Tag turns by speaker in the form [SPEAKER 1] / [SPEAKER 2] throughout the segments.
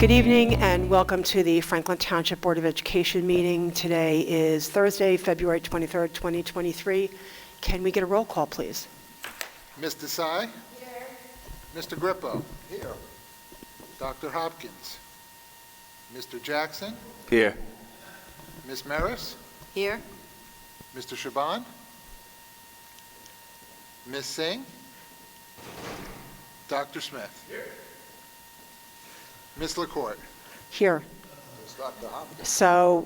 [SPEAKER 1] Good evening and welcome to the Franklin Township Board of Education meeting. Today is Thursday, February 23rd, 2023. Can we get a roll call, please?
[SPEAKER 2] Ms. Desai? Here. Mr. Grippo? Here. Dr. Hopkins? Mr. Jackson?
[SPEAKER 3] Here.
[SPEAKER 2] Ms. Maris?
[SPEAKER 4] Here.
[SPEAKER 2] Mr. Shaban? Ms. Singh? Dr. Smith? Here. Ms. LaCourte?
[SPEAKER 1] Here.
[SPEAKER 2] Dr. Hopkins.
[SPEAKER 1] So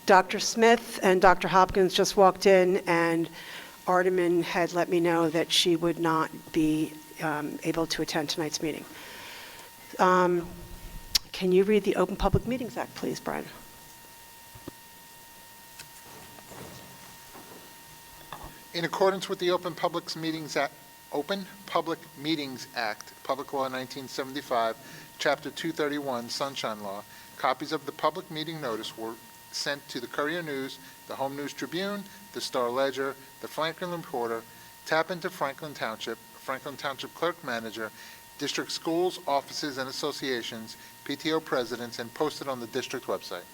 [SPEAKER 1] Dr. Smith and Dr. Hopkins just walked in, and Ardeman had let me know that she would not be able to attend tonight's meeting. Can you read the Open Public Meetings Act, please, Brian?
[SPEAKER 2] In accordance with the Open Public Meetings Act, Public Law 1975, Chapter 231, Sunshine Law, copies of the public meeting notice were sent to the Courier News, the Home News Tribune, the Star Ledger, the Franklin Reporter, Tap into Franklin Township Clerk Manager, district schools, offices, and associations, PTO presidents, and posted on the district website.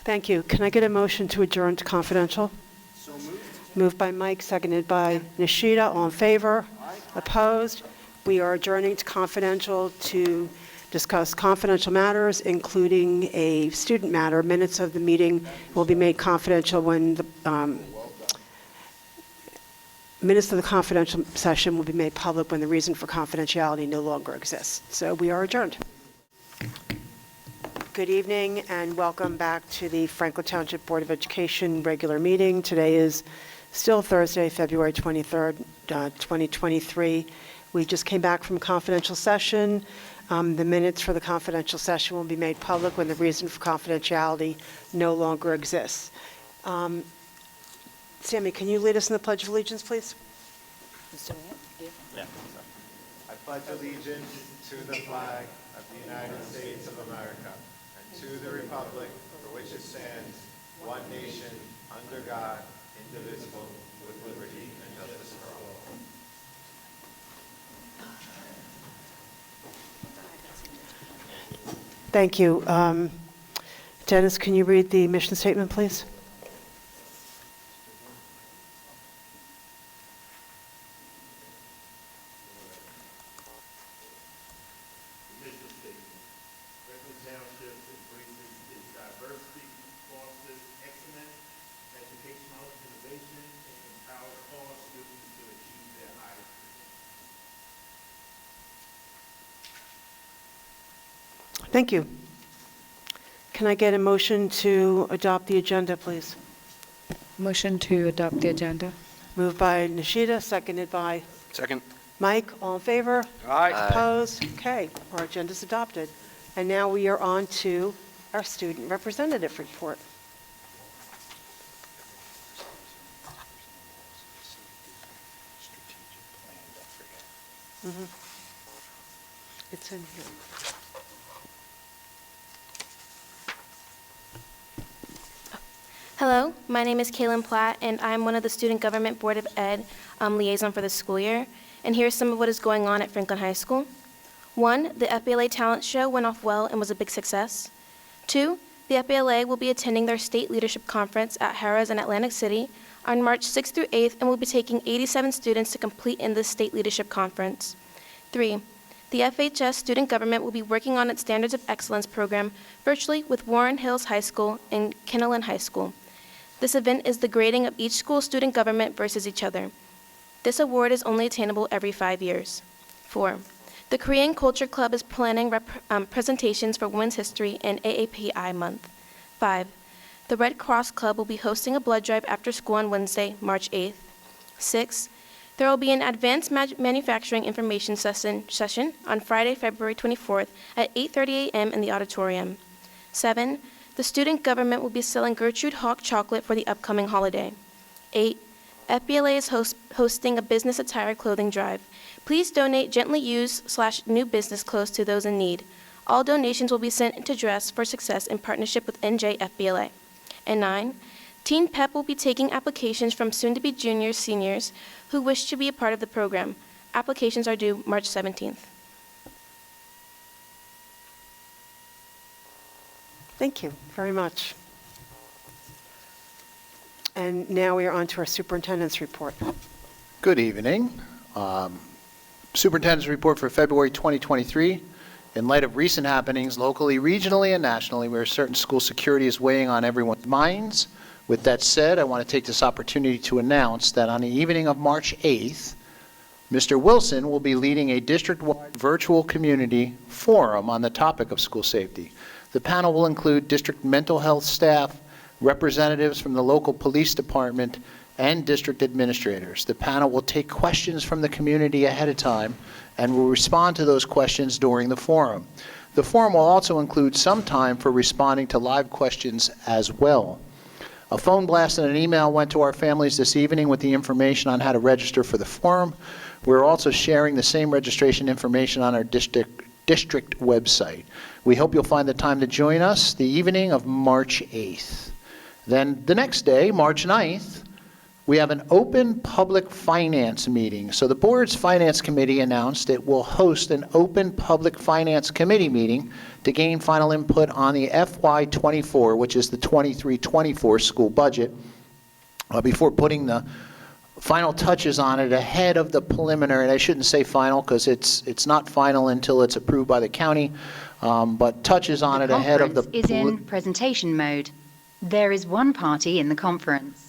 [SPEAKER 1] Thank you. Can I get a motion to adjourn to confidential?
[SPEAKER 3] So moved.
[SPEAKER 1] Moved by Mike, seconded by Nishida. All in favor?
[SPEAKER 3] Aye.
[SPEAKER 1] Opposed? We are adjourning to confidential to discuss confidential matters, including a student matter. Minutes of the meeting will be made confidential when the minutes of the confidential session will be made public when the reason for confidentiality no longer exists. So we are adjourned. Good evening and welcome back to the Franklin Township Board of Education regular meeting. Today is still Thursday, February 23rd, 2023. We just came back from a confidential session. The minutes for the confidential session will be made public when the reason for confidentiality no longer exists. Sammy, can you lead us in the Pledge of Allegiance, please?
[SPEAKER 3] Yeah.
[SPEAKER 5] I pledge allegiance to the flag of the United States of America and to the republic for which it stands, one nation, under God, indivisible, with liberty and justice for all.
[SPEAKER 1] Thank you. Dennis, can you read the mission statement, please?
[SPEAKER 6] Mission statement. Franklin Township embraces its diversity, fosters excellence, educational innovation, and empowers all students to achieve their highest potential.
[SPEAKER 1] Thank you. Can I get a motion to adopt the agenda, please?
[SPEAKER 4] Motion to adopt the agenda.
[SPEAKER 1] Moved by Nishida, seconded by
[SPEAKER 3] Second.
[SPEAKER 1] Mike. All in favor?
[SPEAKER 3] Aye.
[SPEAKER 1] Opposed? Okay, our agenda's adopted. And now we are on to our student representative report. It's in here.
[SPEAKER 7] Hello, my name is Kaylin Platt, and I'm one of the Student Government Board of Ed liaison for the school year. And here's some of what is going on at Franklin High School. 1, the FBLA talent show went off well and was a big success. 2, the FBLA will be attending their state leadership conference at Harrah's in Atlantic City on March 6th through 8th and will be taking 87 students to complete in this state leadership conference. 3, the FHS student government will be working on its Standards of Excellence program virtually with Warren Hills High School and Kinnelon High School. This event is the grading of each school's student government versus each other. This award is only attainable every 5 years. 4, the Korean Culture Club is planning presentations for Women's History and AAPI Month. 5, the Red Cross Club will be hosting a blood drive after school on Wednesday, March 8th. 6, there will be an advanced manufacturing information session on Friday, February 24th at 8:30 a.m. in the auditorium. 7, the student government will be selling Gertrude Hawk chocolate for the upcoming holiday. 8, FBLA is hosting a business attire clothing drive. Please donate gently used/new business clothes to those in need. All donations will be sent into Dress for Success in partnership with NJ FBLA. And 9, Teen Pep will be taking applications from soon-to-be juniors, seniors who wish to be a part of the program. Applications are due March 17th.
[SPEAKER 1] Thank you very much. And now we are on to our superintendent's report.
[SPEAKER 8] Good evening. Superintendent's report for February 2023. In light of recent happenings locally, regionally, and nationally, where certain school security is weighing on everyone's minds. With that said, I want to take this opportunity to announce that on the evening of March 8th, Mr. Wilson will be leading a district-wide virtual community forum on the topic of school safety. The panel will include district mental health staff, representatives from the local police department, and district administrators. The panel will take questions from the community ahead of time and will respond to those questions during the forum. The forum will also include some time for responding to live questions as well. A phone blast and an email went to our families this evening with the information on how to register for the forum. We're also sharing the same registration information on our district website. We hope you'll find the time to join us the evening of March 8th. Then the next day, March 9th, we have an open public finance meeting. So the board's finance committee announced it will host an open public finance committee meeting to gain final input on the FY24, which is the 23-24 school budget, before putting the final touches on it ahead of the preliminary. And I shouldn't say final because it's not final until it's approved by the county, but touches on it ahead of the...
[SPEAKER 9] The conference is in presentation mode. There is one party in the conference.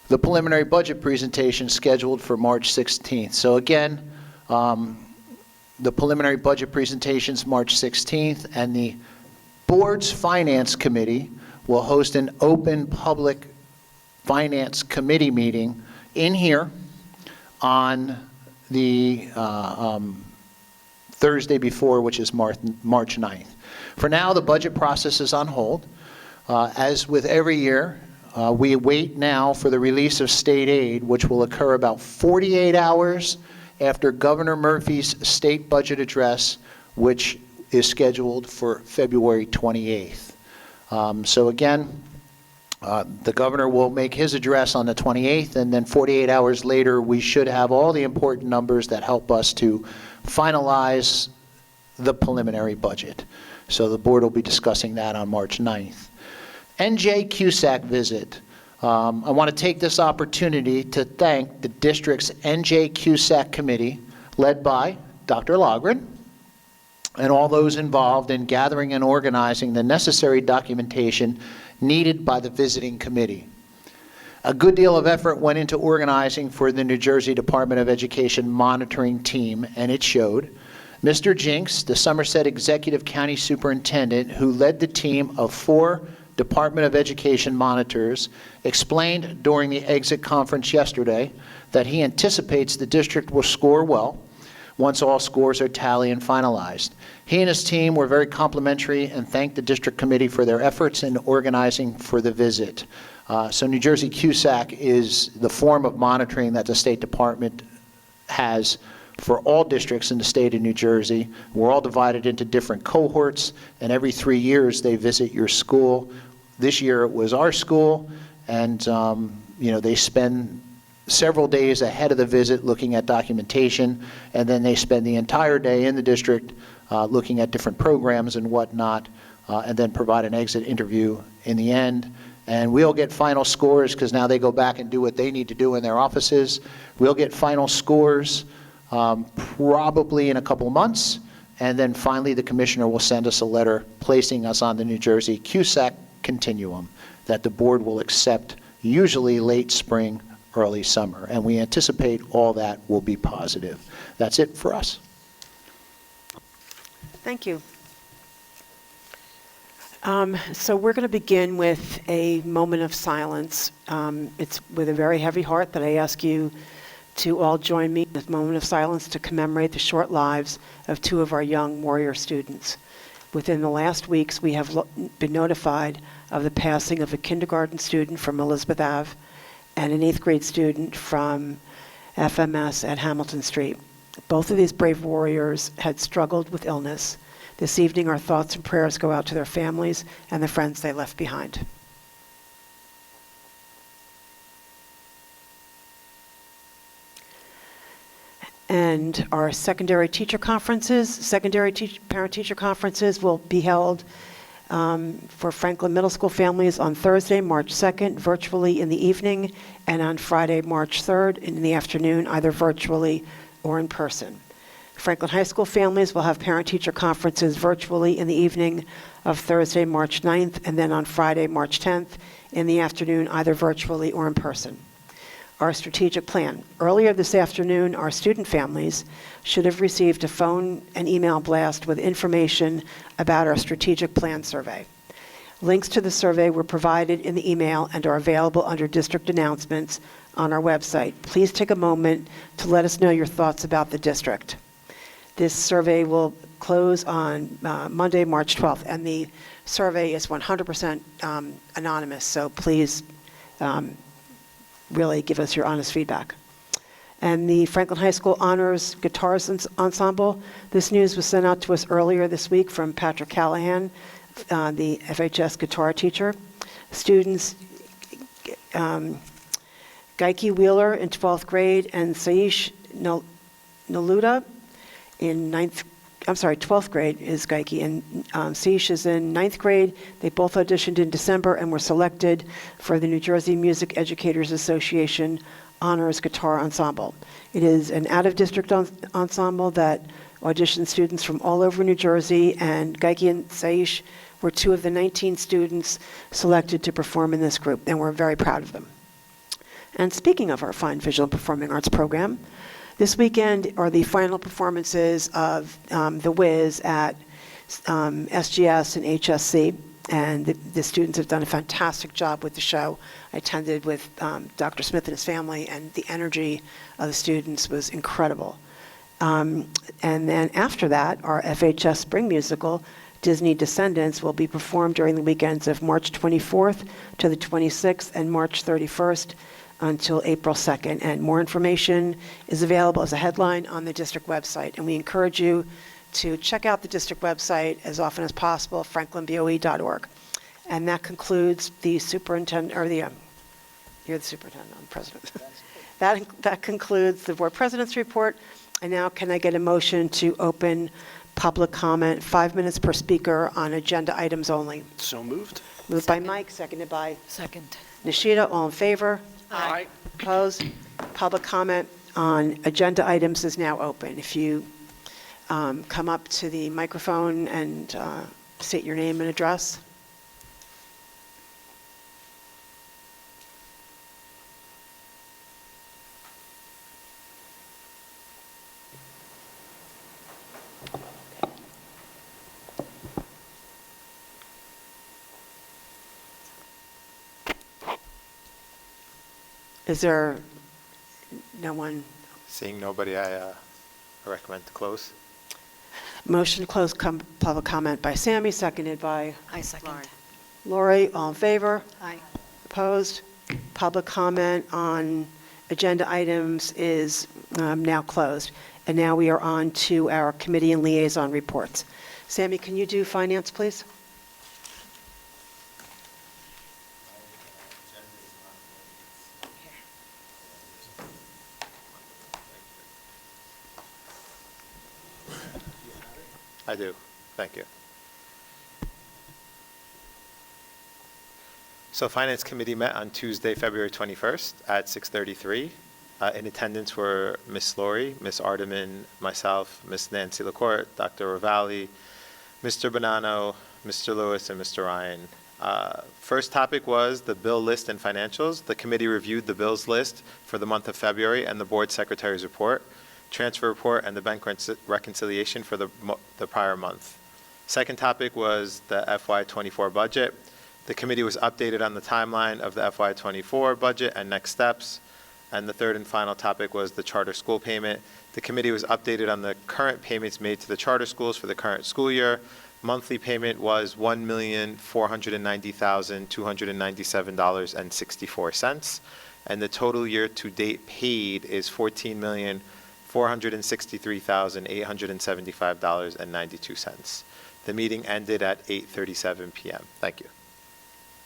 [SPEAKER 8] The preliminary budget presentation scheduled for March 16th. So again, the preliminary budget presentation's March 16th, and the board's finance committee will host an open public finance committee meeting in here on the Thursday before, which is March 9th. For now, the budget process is on hold. As with every year, we wait now for the release of state aid, which will occur about 48 hours after Governor Murphy's state budget address, which is scheduled for February 28th. So again, the governor will make his address on the 28th, and then 48 hours later, we should have all the important numbers that help us to finalize the preliminary budget. So the board will be discussing that on March 9th. NJ CUSAC visit. I want to take this opportunity to thank the district's NJ CUSAC committee, led by Dr. Logren, and all those involved in gathering and organizing the necessary documentation needed by the visiting committee. A good deal of effort went into organizing for the New Jersey Department of Education monitoring team, and it showed. Mr. Jinks, the Somerset Executive County Superintendent, who led the team of 4 Department of Education monitors, explained during the exit conference yesterday that he anticipates the district will score well once all scores are tallied and finalized. He and his team were very complimentary and thanked the district committee for their efforts in organizing for the visit. So New Jersey CUSAC is the form of monitoring that the State Department has for all districts in the state of New Jersey. We're all divided into different cohorts, and every 3 years they visit your school. This year it was our school, and they spend several days ahead of the visit looking at documentation, and then they spend the entire day in the district looking at different programs and whatnot, and then provide an exit interview in the end. And we'll get final scores because now they go back and do what they need to do in their offices. We'll get final scores probably in a couple months, and then finally the commissioner will send us a letter placing us on the New Jersey CUSAC continuum that the board will accept usually late spring, early summer, and we anticipate all that will be positive. That's it for us.
[SPEAKER 1] Thank you. So we're going to begin with a moment of silence. It's with a very heavy heart that I ask you to all join me in this moment of silence to commemorate the short lives of 2 of our young warrior students. Within the last weeks, we have been notified of the passing of a kindergarten student from Elizabeth Ave and an 8th grade student from FMS at Hamilton Street. Both of these brave warriors had struggled with illness. This evening, our thoughts and prayers go out to their families and the friends they left behind. And our secondary parent-teacher conferences will be held for Franklin Middle School families on Thursday, March 2nd, virtually in the evening, and on Friday, March 3rd, in the afternoon, either virtually or in person. Franklin High School families will have parent-teacher conferences virtually in the evening of Thursday, March 9th, and then on Friday, March 10th, in the afternoon, either virtually or in person. Our strategic plan. Earlier this afternoon, our student families should have received a phone and email blast with information about our strategic plan survey. Links to the survey were provided in the email and are available under district announcements on our website. Please take a moment to let us know your thoughts about the district. This survey will close on Monday, March 12th, and the survey is 100% anonymous, so please really give us your honest feedback. And the Franklin High School Honors Guitars Ensemble, this news was sent out to us earlier this week from Patrick Callahan, the FHS guitar teacher. Students, Geike Wheeler in 12th grade and Saish Naluda in 12th grade is Geike, and Saish is in 9th grade. They both auditioned in December and were selected for the New Jersey Music Educators Association Honors Guitar Ensemble. It is an out-of-district ensemble that auditioned students from all over New Jersey, and Geike and Saish were 2 of the 19 students selected to perform in this group, and we're very proud of them. And speaking of our fine visual and performing arts program, this weekend are the final performances of The Wiz at SGS and HSC, and the students have done a fantastic job with the show. I attended with Dr. Smith and his family, and the energy of the students was incredible. And then after that, our FHS Spring Musical, Disney Descendants, will be performed during the weekends of March 24th to the 26th and March 31st. Until April 2nd, and more information is available as a headline on the district website. And we encourage you to check out the district website as often as possible, franklinboe.org. And that concludes the superintendent, or the, you're the superintendent, I'm president. That concludes the board president's report. And now can I get a motion to open public comment, 5 minutes per speaker on agenda items only?
[SPEAKER 3] So moved.
[SPEAKER 1] Moved by Mike, seconded by
[SPEAKER 4] Second.
[SPEAKER 1] Nishida, all in favor?
[SPEAKER 3] Aye.
[SPEAKER 1] Opposed? Public comment on agenda items is now open. If you come up to the microphone and state your name and address. Is there no one?
[SPEAKER 5] Seeing nobody, I recommend to close.
[SPEAKER 1] Motion to close public comment by Sammy, seconded by
[SPEAKER 3] I second.
[SPEAKER 1] Lori. All in favor?
[SPEAKER 3] Aye.
[SPEAKER 1] Opposed? Public comment on agenda items is now closed. And now we are on to our committee and liaison reports. Sammy, can you do finance, please?
[SPEAKER 5] I do. Thank you. So Finance Committee met on Tuesday, February 21st at 6:33. In attendance were Ms. Lori, Ms. Ardeman, myself, Ms. Nancy LaCourte, Dr. Ravalli, Mr. Bonanno, Mr. Lewis, and Mr. Ryan. First topic was the bill list and financials. The committee reviewed the bills list for the month of February and the board secretary's report, transfer report, and the bank reconciliation for the prior month. Second topic was the FY24 budget. The committee was updated on the timeline of the FY24 budget and next steps. And the third and final topic was the charter school payment. The committee was updated on the current payments made to the charter schools for the current school year. Monthly payment was $1,490,297.64. And the total year-to-date paid is $14,463,875.92. The meeting ended at 8:37 p.m. Thank you.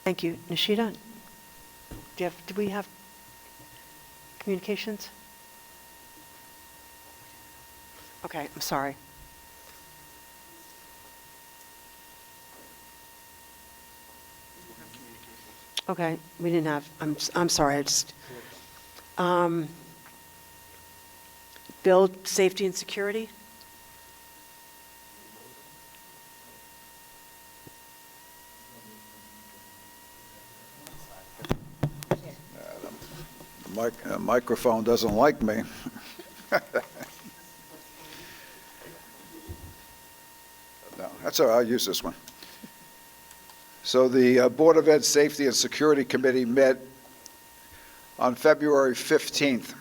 [SPEAKER 1] Thank you. Nishida, do we have communications? Okay, I'm sorry. Okay, we didn't have, I'm sorry, I just, build safety and security?
[SPEAKER 10] Microphone doesn't like me. No, that's all right, I'll use this one. So the Board of Ed Safety and Security Committee met on February 15th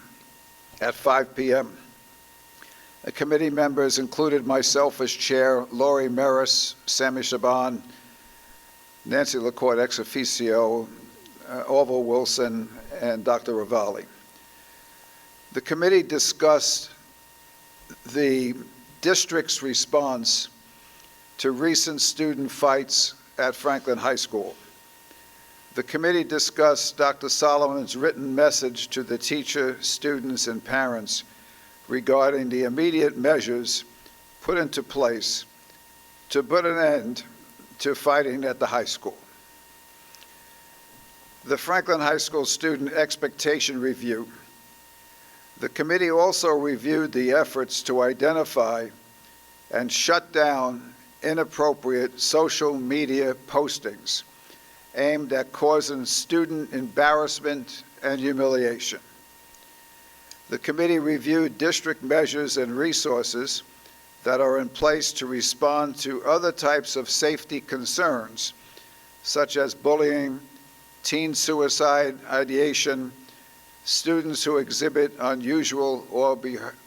[SPEAKER 10] at 5 p.m. The committee members included myself as chair, Laurie Maris, Sammy Shaban, Nancy LaCourte ex officio, Orville Wilson, and Dr. Ravalli. The committee discussed the district's response to recent student fights at Franklin High School. The committee discussed Dr. Solomon's written message to the teacher, students, and parents regarding the immediate measures put into place to put an end to fighting at the high school. The Franklin High School Student Expectation Review. The committee also reviewed the efforts to identify and shut down inappropriate social media postings aimed at causing student embarrassment and humiliation. The committee reviewed district measures and resources that are in place to respond to other types of safety concerns, such as bullying, teen suicide ideation, students who exhibit unusual or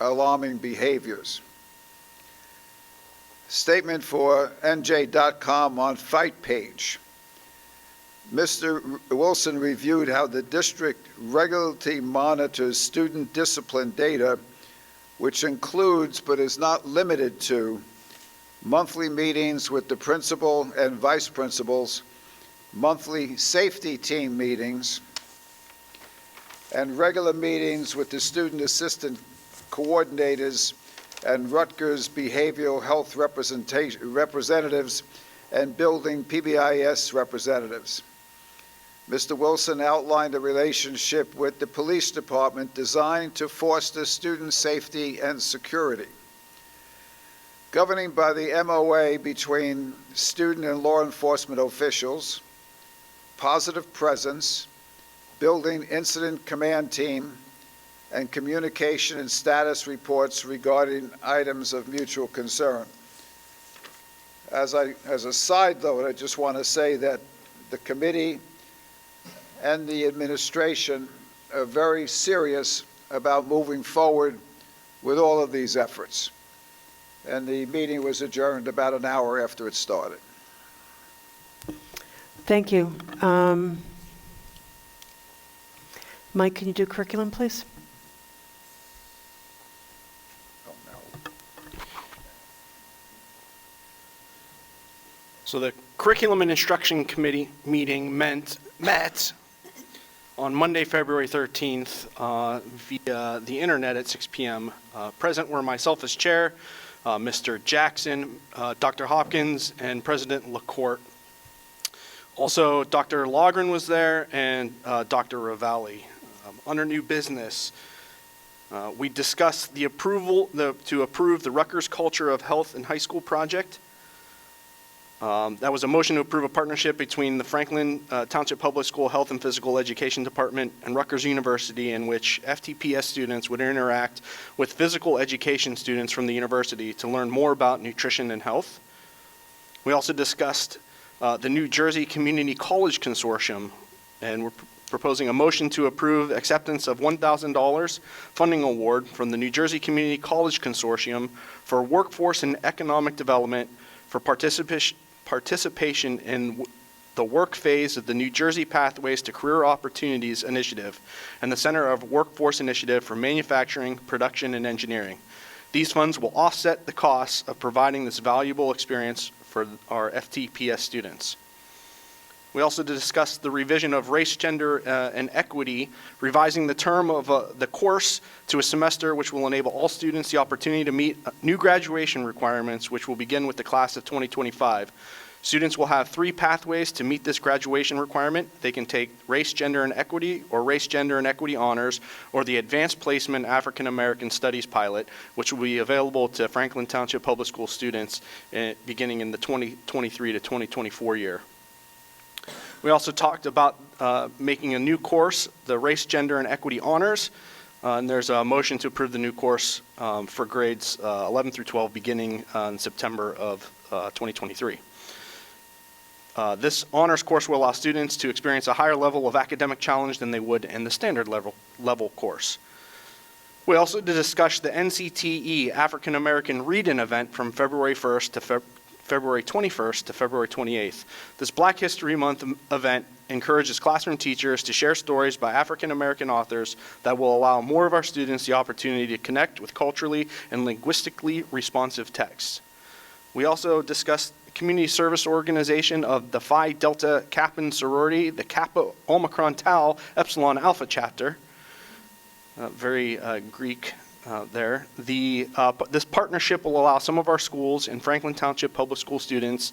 [SPEAKER 10] alarming behaviors. Statement for NJ.com on Fight page. Mr. Wilson reviewed how the district regularly monitors student discipline data, which includes but is not limited to monthly meetings with the principal and vice principals, monthly safety team meetings, and regular meetings with the student assistant coordinators and Rutgers behavioral health representatives and building PBIS representatives. Mr. Wilson outlined a relationship with the police department designed to foster student safety and security. Governing by the MOA between student and law enforcement officials, positive presence, building incident command team, and communication and status reports regarding items of mutual concern. As a side note, I just want to say that the committee and the administration are very serious about moving forward with all of these efforts. And the meeting was adjourned about an hour after it started.
[SPEAKER 1] Thank you. Mike, can you do curriculum, please?
[SPEAKER 10] Oh, no.
[SPEAKER 11] So the Curriculum and Instruction Committee meeting met on Monday, February 13th via the internet at 6 p.m. Present were myself as chair, Mr. Jackson, Dr. Hopkins, and President LaCourte. Also, Dr. Logren was there and Dr. Ravalli. Under new business, we discussed the to approve the Rutgers Culture of Health in High School project. That was a motion to approve a partnership between the Franklin Township Public School Health and Physical Education Department and Rutgers University, in which FTPS students would interact with physical education students from the university to learn more about nutrition and health. We also discussed the New Jersey Community College Consortium, and we're proposing a motion to approve acceptance of $1,000 funding award from the New Jersey Community College Consortium for workforce and economic development for participation in the work phase of the New Jersey Pathways to Career Opportunities Initiative and the Center of Workforce Initiative for Manufacturing, Production, and Engineering. These funds will offset the costs of providing this valuable experience for our FTPS students. We also discussed the revision of race, gender, and equity, revising the term of the course to a semester, which will enable all students the opportunity to meet new graduation requirements, which will begin with the class of 2025. Students will have 3 pathways to meet this graduation requirement. They can take Race, Gender, and Equity, or Race, Gender, and Equity Honors, or the Advanced Placement African American Studies Pilot, which will be available to Franklin Township Public School students beginning in the 2023 to 2024 year. We also talked about making a new course, the Race, Gender, and Equity Honors, and there's a motion to approve the new course for grades 11 through 12 beginning in September of 2023. This honors course will allow students to experience a higher level of academic challenge than they would in the standard level course. We also discussed the NCTE African American Read-In event from February 1st to February 21st to February 28th. This Black History Month event encourages classroom teachers to share stories by African American authors that will allow more of our students the opportunity to connect with culturally and linguistically responsive texts. We also discussed community service organization of the Phi Delta Kappan sorority, the Kappa Omicron Tau Epsilon Alpha chapter. Very Greek there. This partnership will allow some of our schools and Franklin Township Public School students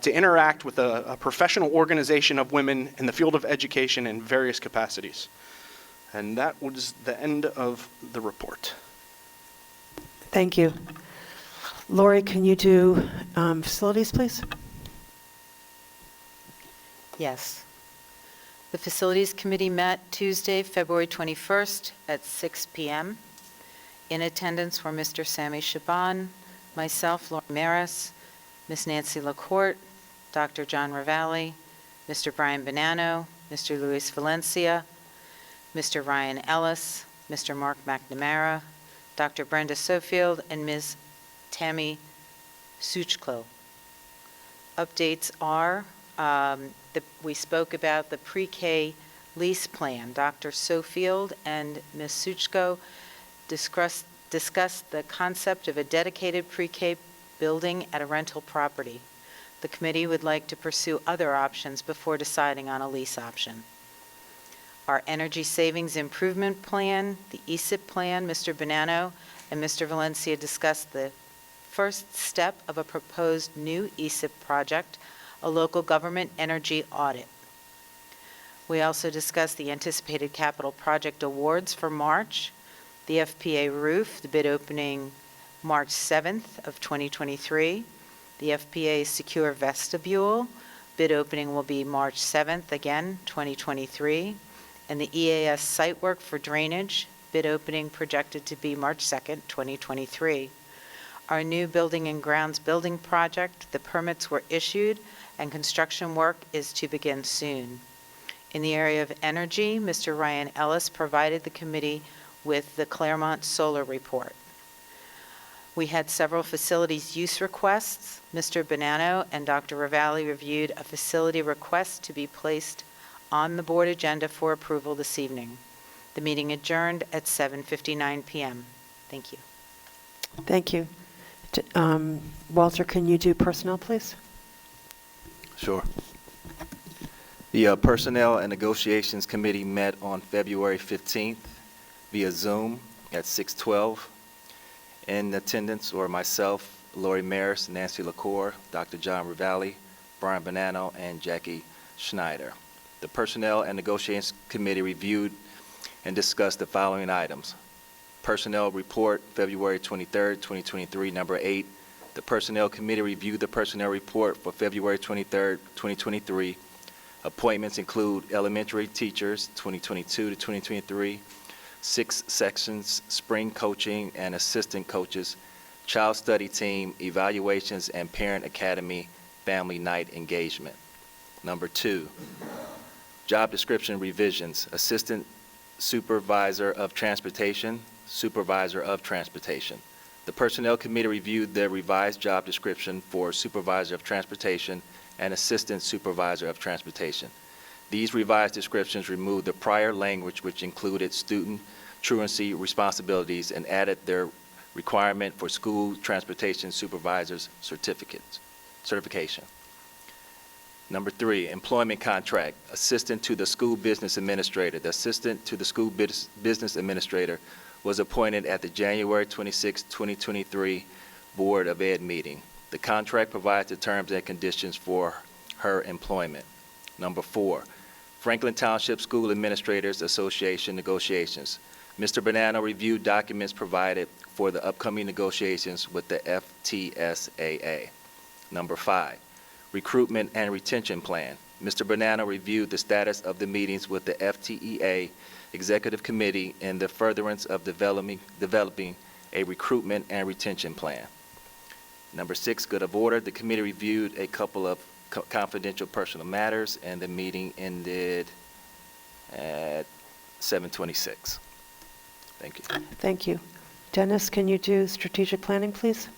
[SPEAKER 11] to interact with a professional organization of women in the field of education in various capacities. And that was the end of the report.
[SPEAKER 1] Thank you. Lori, can you do facilities, please?
[SPEAKER 3] Yes. The Facilities Committee met Tuesday, February 21st at 6 p.m. In attendance were Mr. Sammy Shaban, myself, Laura Maris, Ms. Nancy LaCourte, Dr. John Ravalli, Mr. Brian Bonanno, Mr. Luis Valencia, Mr. Ryan Ellis, Mr. Mark McNamara, Dr. Brenda Sofield, and Ms. Tammy Suchklo. Updates are, we spoke about the pre-K lease plan. Dr. Sofield and Ms. Suchko discussed the concept of a dedicated pre-K building at a rental property. The committee would like to pursue other options before deciding on a lease option. Our energy savings improvement plan, the ESIP plan, Mr. Bonanno and Mr. Valencia discussed the first step of a proposed new ESIP project, a local government energy audit. We also discussed the anticipated capital project awards for March, the FPA roof, the bid opening March 7th of 2023, the FPA secure vestibule, bid opening will be March 7th, again, 2023, and the EAS site work for drainage, bid opening projected to be March 2nd, 2023. Our new building and grounds building project, the permits were issued and construction work is to begin soon. In the area of energy, Mr. Ryan Ellis provided the committee with the Claremont Solar Report. We had several facilities use requests. Mr. Bonanno and Dr. Ravalli reviewed a facility request to be placed on the board agenda for approval this evening. The meeting adjourned at 7:59 p.m. Thank you.
[SPEAKER 1] Thank you. Walter, can you do personnel, please?
[SPEAKER 12] Sure. The Personnel and Negotiations Committee met on February 15th via Zoom at 6:12. In attendance were myself, Lori Maris, Nancy LaCour, Dr. John Ravalli, Brian Bonanno, and Jackie Schneider. The Personnel and Negotiations Committee reviewed and discussed the following items. Personnel Report, February 23rd, 2023, number 8. The Personnel Committee reviewed the Personnel Report for February 23rd, 2023. Appointments include elementary teachers, 2022 to 2023, 6 sections, spring coaching and assistant coaches, child study team, evaluations, and parent academy family night engagement. Number 2, job description revisions, assistant supervisor of transportation, supervisor of transportation. The Personnel Committee reviewed the revised job description for supervisor of transportation and assistant supervisor of transportation. These revised descriptions removed the prior language, which included student truancy responsibilities, and added their requirement for school transportation supervisors certification. Number 3, employment contract, assistant to the school business administrator. The assistant to the school business administrator was appointed at the January 26, 2023 Board of Ed meeting. The contract provides the terms and conditions for her employment. Number 4, Franklin Township School Administrators Association negotiations. Mr. Bonanno reviewed documents provided for the upcoming negotiations with the FTSAA. Number 5, recruitment and retention plan. Mr. Bonanno reviewed the status of the meetings with the FTEA Executive Committee in the furtherance of developing a recruitment and retention plan. Number 6, good of order. The committee reviewed a couple of confidential personal matters, and the meeting ended at 7:26. Thank you.
[SPEAKER 1] Thank you. Dennis, can you do strategic planning, please?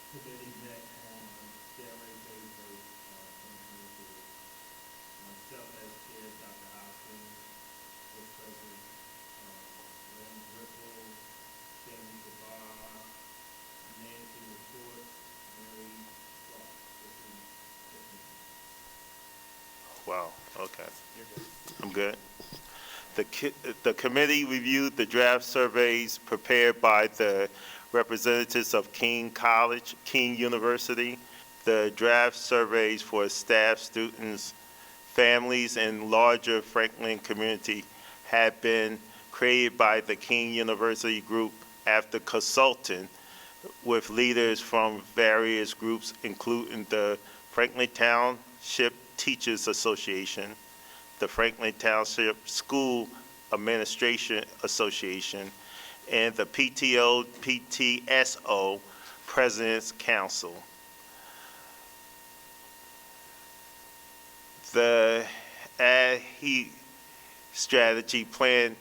[SPEAKER 6] Committee met on January 31st, 2023. Myself as chair, Dr. Hopkins, was present, Lynn Ripple, Sandy Gabar, Nancy LaPorte, Mary Clark.
[SPEAKER 13] Wow, okay. I'm good. The committee reviewed the draft surveys prepared by the representatives of King University. The draft surveys for staff, students, families, and larger Franklin community have been created by the King University group after consulting with leaders from various groups, including the Franklin Township Teachers Association, the Franklin Township School Administration Association, and the PTSO President's Council. The AHE Strategy Plan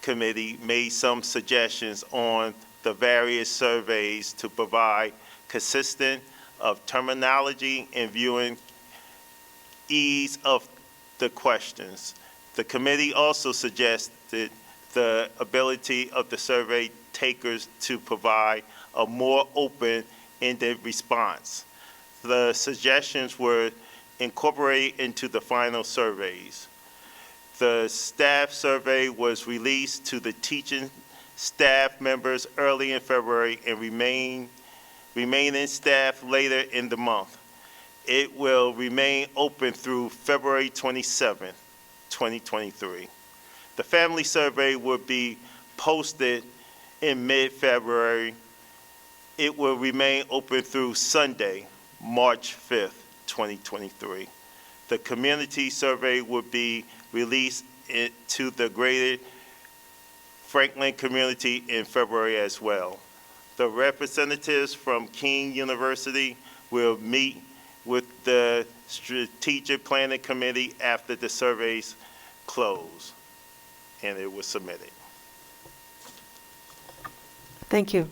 [SPEAKER 13] Committee made some suggestions on the various surveys to provide consistent of terminology and viewing ease of the questions. The committee also suggested the ability of the survey takers to provide a more open-ended response. The suggestions were incorporated into the final surveys. The staff survey was released to the teaching staff members early in February and remaining staff later in the month. It will remain open through February 27, 2023. The family survey will be posted in mid-February. It will remain open through Sunday, March 5th, 2023. The community survey will be released to the greater Franklin community in February as well. The representatives from King University will meet with the Strategic Planning Committee after the surveys close, and it was submitted.
[SPEAKER 1] Thank you.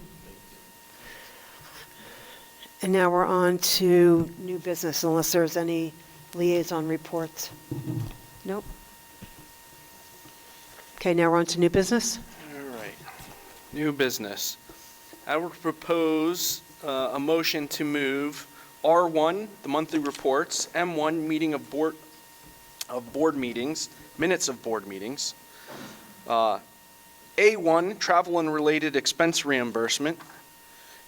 [SPEAKER 1] And now we're on to new business, unless there's any liaison reports. Nope. Okay, now we're on to new business.
[SPEAKER 11] All right. New business. I would propose a motion to move R1, the monthly reports, M1, meeting of board meetings, minutes of board meetings, A1, travel and related expense reimbursement,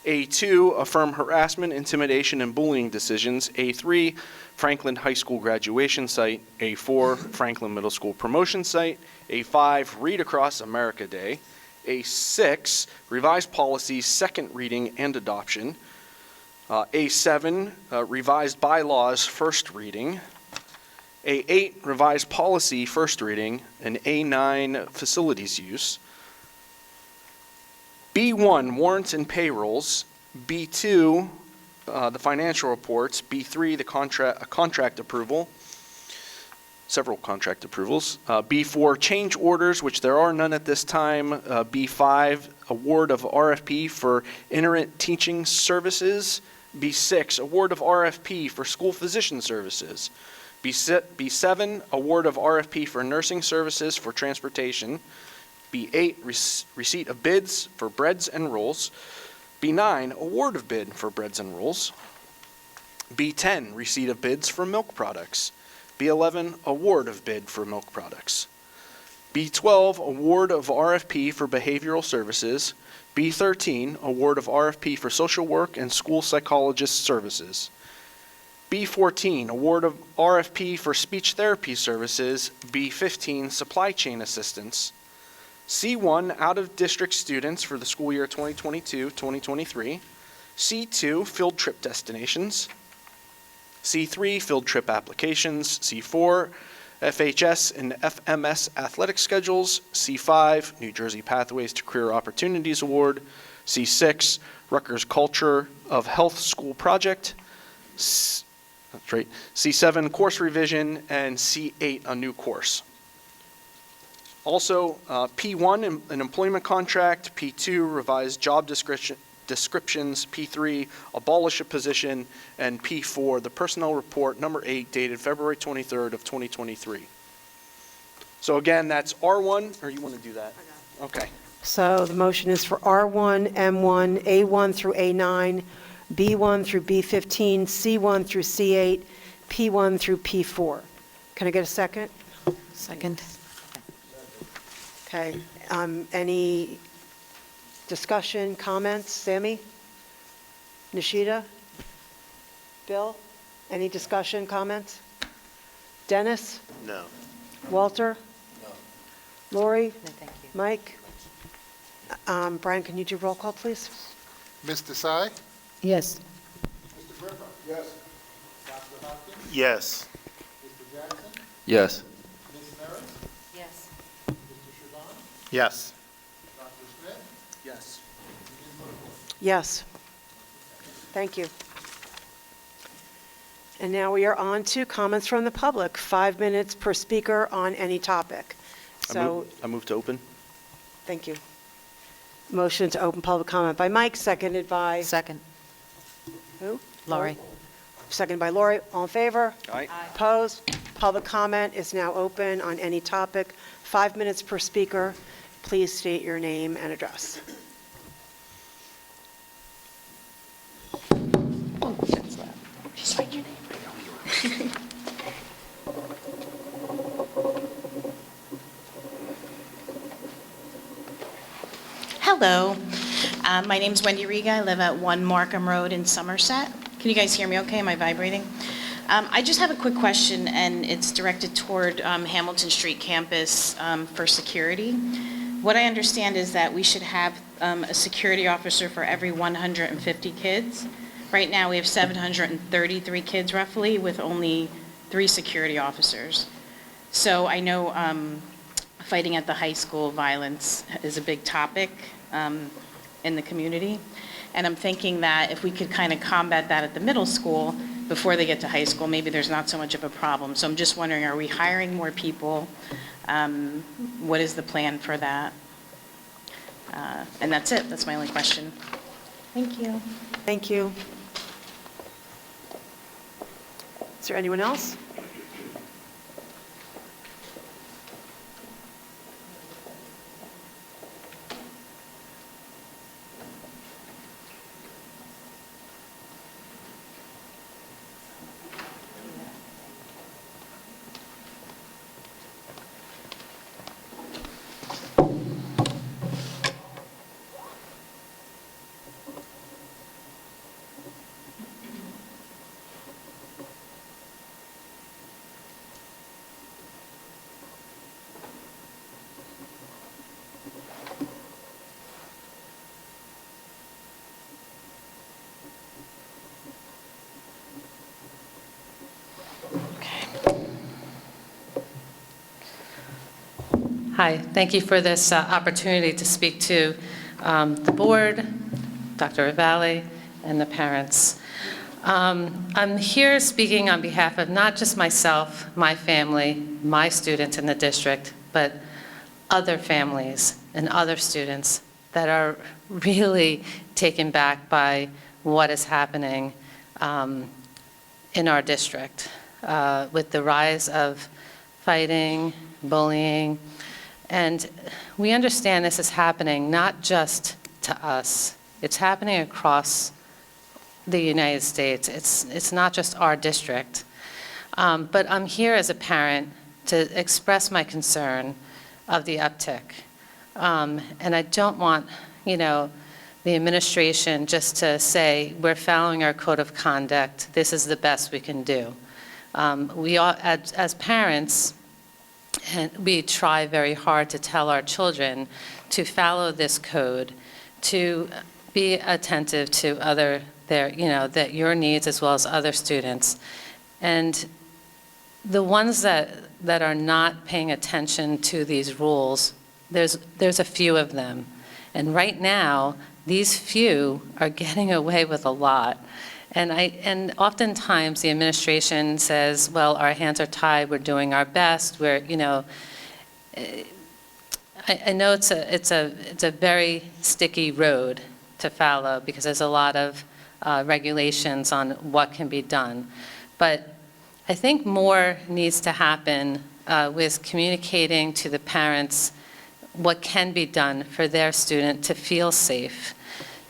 [SPEAKER 11] A2, affirm harassment, intimidation, and bullying decisions, A3, Franklin High School graduation site, A4, Franklin Middle School promotion site, A5, Read Across America Day, A6, revised policies, second reading and adoption, A7, revised bylaws, first reading, A8, revised policy, first reading, and A9, facilities use. B1, warrants and payrolls. B2, the financial reports. B3, the contract approval. several contract approvals. B4, change orders, which there are none at this time. B5, award of RFP for itinerant teaching services. B6, award of RFP for school physician services. B7, award of RFP for nursing services for transportation. B8, receipt of bids for breads and rolls. B9, award of bid for breads and rolls. B10, receipt of bids for milk products. B11, award of bid for milk products. B12, award of RFP for behavioral services. B13, award of RFP for social work and school psychologist services. B14, award of RFP for speech therapy services. B15, supply chain assistance. C1, out-of-district students for the school year 2022-2023. C2, field trip destinations. C3, field trip applications. C4, FHS and FMS athletic schedules. C5, New Jersey Pathways to Career Opportunities Award. C6, Rutgers Culture of Health School Project. That's right. C7, course revision, and C8, a new course. Also, P1, an employment contract. P2, revised job descriptions. P3, abolish a position. And P4, the personnel report number 8, dated February 23rd of 2023. So again, that's R1, or you want to do that? Okay.
[SPEAKER 1] So the motion is for R1, M1, A1 through A9, B1 through B15, C1 through C8, P1 through P4. Can I get a second?
[SPEAKER 3] Second.
[SPEAKER 1] Okay. Any discussion, comments? Sammy? Nishida? Bill? Any discussion, comments? Dennis?
[SPEAKER 13] No.
[SPEAKER 1] Walter? No. Lori?
[SPEAKER 3] No, thank you.
[SPEAKER 1] Mike? Brian, can you do roll call, please?
[SPEAKER 2] Ms. Desai?
[SPEAKER 4] Yes.
[SPEAKER 2] Mr. Griffin? Yes. Dr. Hopkins?
[SPEAKER 13] Yes.
[SPEAKER 2] Mr. Jackson?
[SPEAKER 12] Yes.
[SPEAKER 2] Ms. Merritt?
[SPEAKER 3] Yes.
[SPEAKER 2] Mr. Shabon?
[SPEAKER 5] Yes.
[SPEAKER 2] Dr. Smith?
[SPEAKER 11] Yes.
[SPEAKER 1] Yes. Thank you. And now we are on to comments from the public, 5 minutes per speaker on any topic. So,
[SPEAKER 11] I move to open.
[SPEAKER 1] thank you. Motion to open public comment by Mike, seconded by,
[SPEAKER 3] Second.
[SPEAKER 1] who?
[SPEAKER 3] Lori.
[SPEAKER 1] Seconded by Lori. All in favor?
[SPEAKER 11] Aye.
[SPEAKER 1] Opposed? Public comment is now open on any topic. 5 minutes per speaker. Please state your name and address.
[SPEAKER 7] Just write your name.
[SPEAKER 14] Hello, my name's Wendy Riga. I live at 1 Markham Road in Somerset. Can you guys hear me okay? Am I vibrating? I just have a quick question, and it's directed toward Hamilton Street campus for security. What I understand is that we should have a security officer for every 150 kids. Right now, we have 733 kids roughly, with only 3 security officers. So I know fighting at the high school violence is a big topic in the community. And I'm thinking that if we could kind of combat that at the middle school before they get to high school, maybe there's not so much of a problem. So I'm just wondering, are we hiring more people? What is the plan for that? And that's it. That's my only question. Thank you.
[SPEAKER 1] Thank you. Is there anyone else?
[SPEAKER 15] Hi, thank you for this opportunity to speak to the board, Dr. Ravalli, and the parents. I'm here speaking on behalf of not just myself, my family, my students in the district, but other families and other students that are really taken back by what is happening in our district with the rise of fighting, bullying, and we understand this is happening not just to us. It's happening across the United States. It's not just our district. But I'm here as a parent to express my concern of the uptick. And I don't want, the administration just to say, we're following our code of conduct, this is the best we can do. We all, as parents, and we try very hard to tell our children to follow this code, to be attentive to that your needs as well as other students. And the ones that are not paying attention to these rules, there's a few of them. And right now, these few are getting away with a lot. And oftentimes the administration says, well, our hands are tied, we're doing our best, I know it's a very sticky road to follow because there's a lot of regulations on what can be done. But I think more needs to happen with communicating to the parents what can be done for their student to feel safe.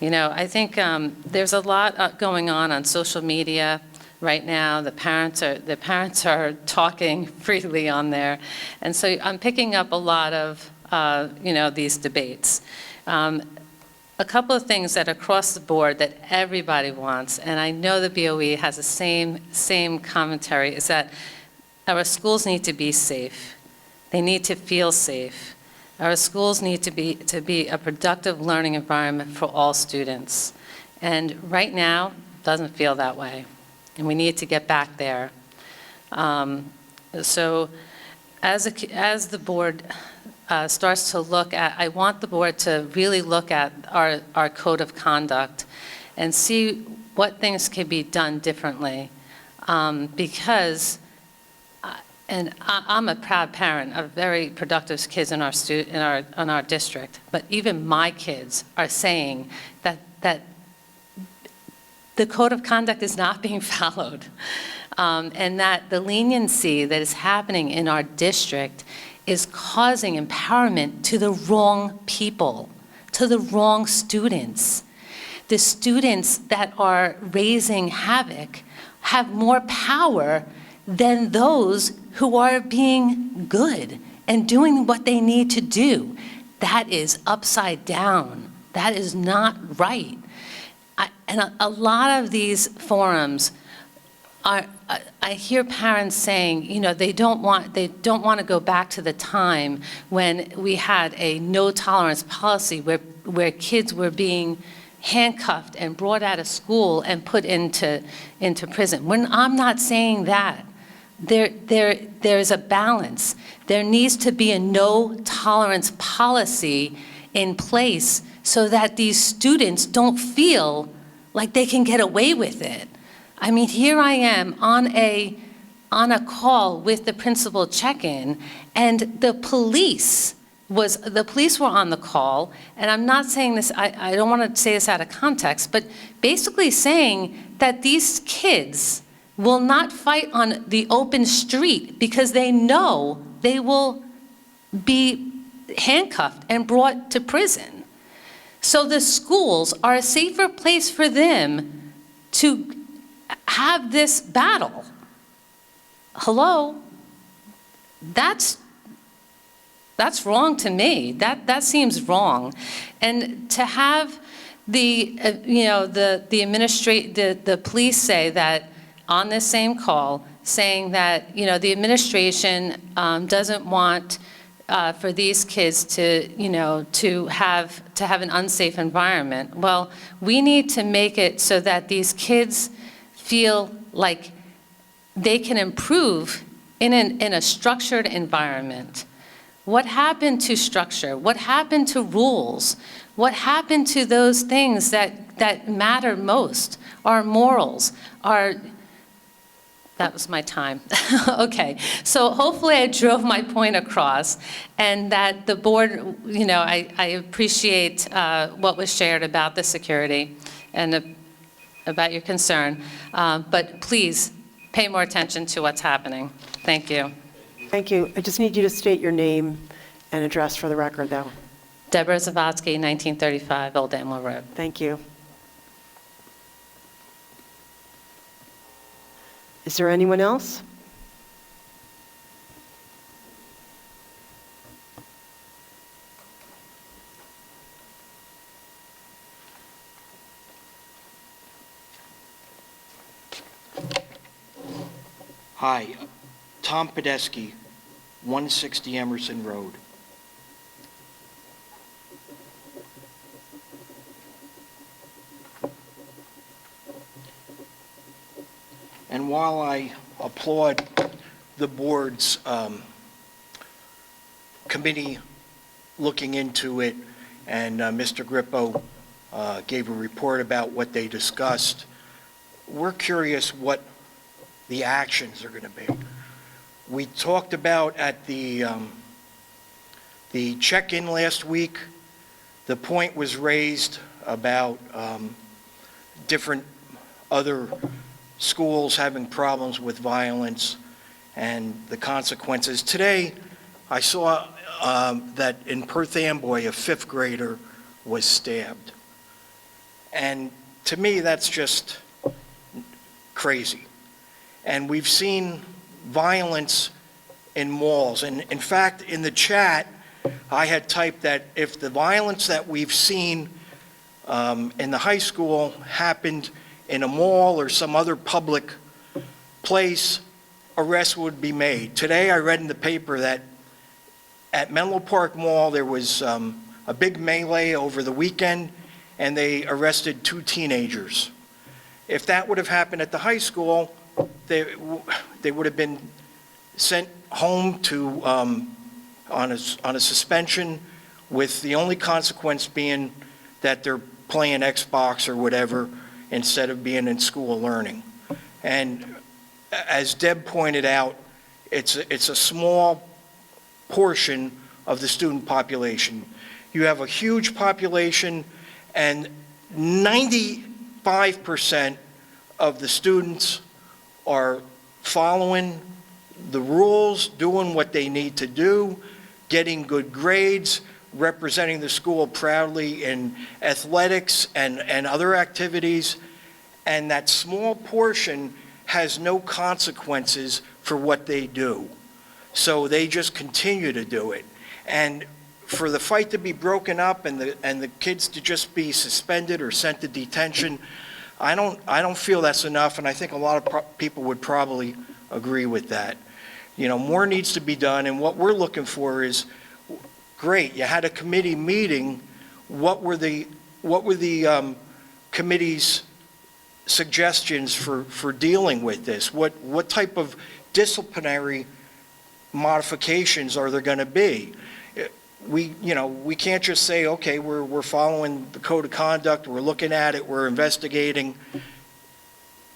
[SPEAKER 15] I think there's a lot going on social media right now. The parents are talking freely on there. And so I'm picking up a lot of, these debates. A couple of things that are across the board that everybody wants, and I know the BOE has the same commentary, is that our schools need to be safe. They need to feel safe. Our schools need to be a productive learning environment for all students. And right now, it doesn't feel that way. And we need to get back there. So as the board starts to look at, I want the board to really look at our code of conduct and see what things can be done differently. Because I'm a proud parent of very productive kids in our district, but even my kids are saying that the code of conduct is not being followed, and that the leniency that is happening in our district is causing empowerment to the wrong people, to the wrong students. The students that are raising havoc have more power than those who are being good and doing what they need to do. That is upside down. That is not right. And a lot of these forums I hear parents saying, they don't want to go back to the time when we had a no tolerance policy where kids were being handcuffed and brought out of school and put into prison. I'm not saying that. There's a balance. There needs to be a no tolerance policy in place so that these students don't feel like they can get away with it. I mean, here I am on a call with the principal check-in, and the police were on the call, and I'm not saying this, I don't want to say this out of context, but basically saying that these kids will not fight on the open street because they know they will be handcuffed and brought to prison. So the schools are a safer place for them to have this battle. Hello? That's wrong to me. That seems wrong. And to have the police say that on this same call, saying that the administration doesn't want for these kids to have an unsafe environment. Well, we need to make it so that these kids feel like they can improve in a structured environment. What happened to structure? What happened to rules? What happened to those things that that matter most, our morals, our, that was my time. Okay, so hopefully I drove my point across, and that the board, you know, I appreciate what was shared about the security and about your concern, but please pay more attention to what's happening. Thank you.
[SPEAKER 1] Thank you. I just need you to state your name and address for the record, though.
[SPEAKER 15] Deborah Zavatsky, 1935 Old Amwell Road.
[SPEAKER 1] Thank you. Is there anyone else?
[SPEAKER 16] Hi, Tom Podesky, 160 Emerson Road. And while I applaud the board's committee looking into it, and Mr. Grippo gave a report about what they discussed, we're curious what the actions are going to be. We talked about at the check-in last week, the point was raised about different other schools having problems with violence and the consequences. Today, I saw that in Perth Amboy, a 5th grader was stabbed. And to me, that's just crazy. And we've seen violence in malls. And in fact, in the chat, I had typed that if the violence that we've seen in the high school happened in a mall or some other public place, arrests would be made. Today, I read in the paper that at Menlo Park Mall, there was a big melee over the weekend, and they arrested 2 teenagers. If that would have happened at the high school, they would have been sent home to on a suspension, with the only consequence being that they're playing Xbox or whatever instead of being in school learning. And as Deb pointed out, it's a small portion of the student population. You have a huge population, and 95% of the students are following the rules, doing what they need to do, getting good grades, representing the school proudly in athletics and other activities, and that small portion has no consequences for what they do. So they just continue to do it. And for the fight to be broken up and the kids to just be suspended or sent to detention, I don't feel that's enough, and I think a lot of people would probably agree with that. You know, more needs to be done, and what we're looking for is, great, you had a committee meeting. What were the committee's suggestions for dealing with this? What type of disciplinary modifications are there going to be? We can't just say, okay, we're following the code of conduct, we're looking at it, we're investigating.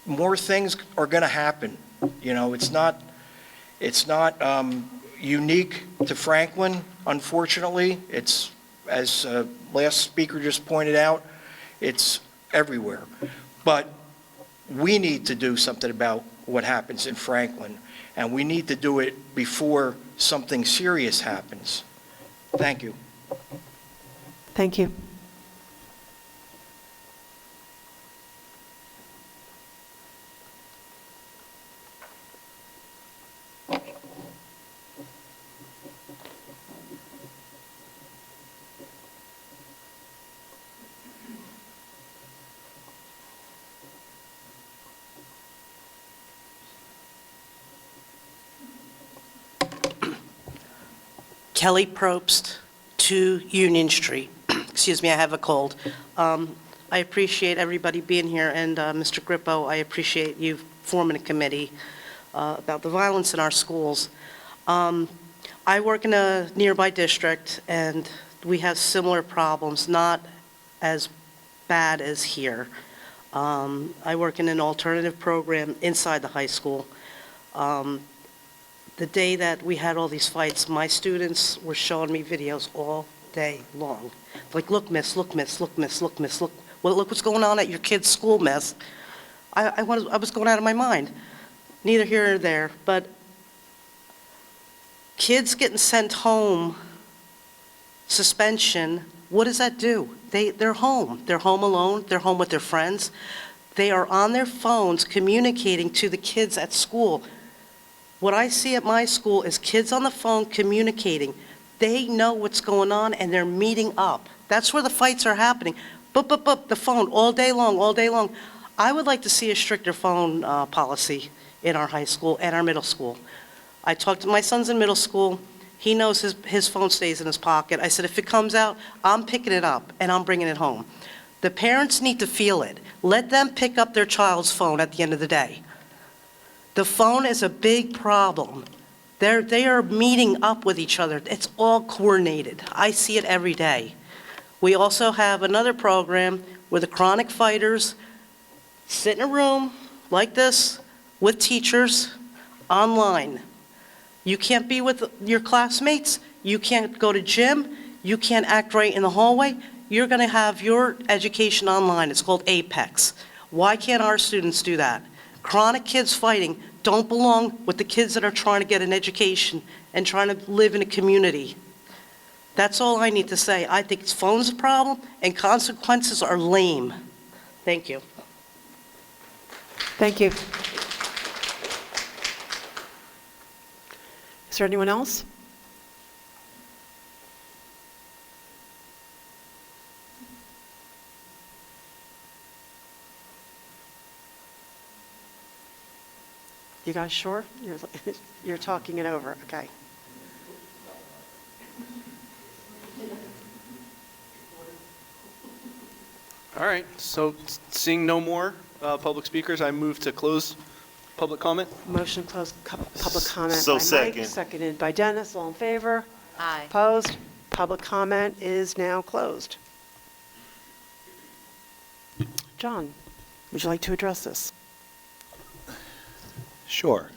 [SPEAKER 16] More things are going to happen. You know, it's not unique to Franklin, unfortunately. It's, as last speaker just pointed out, it's everywhere. But we need to do something about what happens in Franklin, and we need to do it before something serious happens. Thank you.
[SPEAKER 1] Thank you.
[SPEAKER 17] Kelly Probst, 2 Union Street. Excuse me, I have a cold. I appreciate everybody being here, and Mr. Grippo, I appreciate you forming a committee about the violence in our schools. I work in a nearby district, and we have similar problems, not as bad as here. I work in an alternative program inside the high school. The day that we had all these fights, my students were showing me videos all day long. Like, look, miss, look, miss, look, miss, look, miss, look. Well, look what's going on at your kid's school, miss. I was going out of my mind. Neither here nor there, but kids getting sent home, suspension, what does that do? They're home. They're home alone. They're home with their friends. They are on their phones communicating to the kids at school. What I see at my school is kids on the phone communicating. They know what's going on and they're meeting up. That's where the fights are happening. The phone all day long, all day long. I would like to see a stricter phone policy in our high school and our middle school. I talked to my son's in middle school. He knows his phone stays in his pocket. I said, if it comes out, I'm picking it up and I'm bringing it home. The parents need to feel it. Let them pick up their child's phone at the end of the day. The phone is a big problem. They are meeting up with each other. It's all coordinated. I see it every day. We also have another program where the chronic fighters sit in a room like this with teachers online. You can't be with your classmates. You can't go to gym. You can't act right in the hallway. You're going to have your education online. It's called Apex. Why can't our students do that? Chronic kids fighting don't belong with the kids that are trying to get an education and trying to live in a community. That's all I need to say. I think phone's a problem and consequences are lame. Thank you.
[SPEAKER 1] Thank you. Is there anyone else? You guys sure? You're talking it over, okay.
[SPEAKER 11] All right, so seeing no more public speakers, I move to close public comment.
[SPEAKER 1] Motion to close public comment
[SPEAKER 13] So
[SPEAKER 1] by Mike,
[SPEAKER 13] second.
[SPEAKER 1] seconded by Dennis. All in favor?
[SPEAKER 3] Aye.
[SPEAKER 1] Opposed? Public comment is now closed. John, would you like to address this?
[SPEAKER 8] Sure.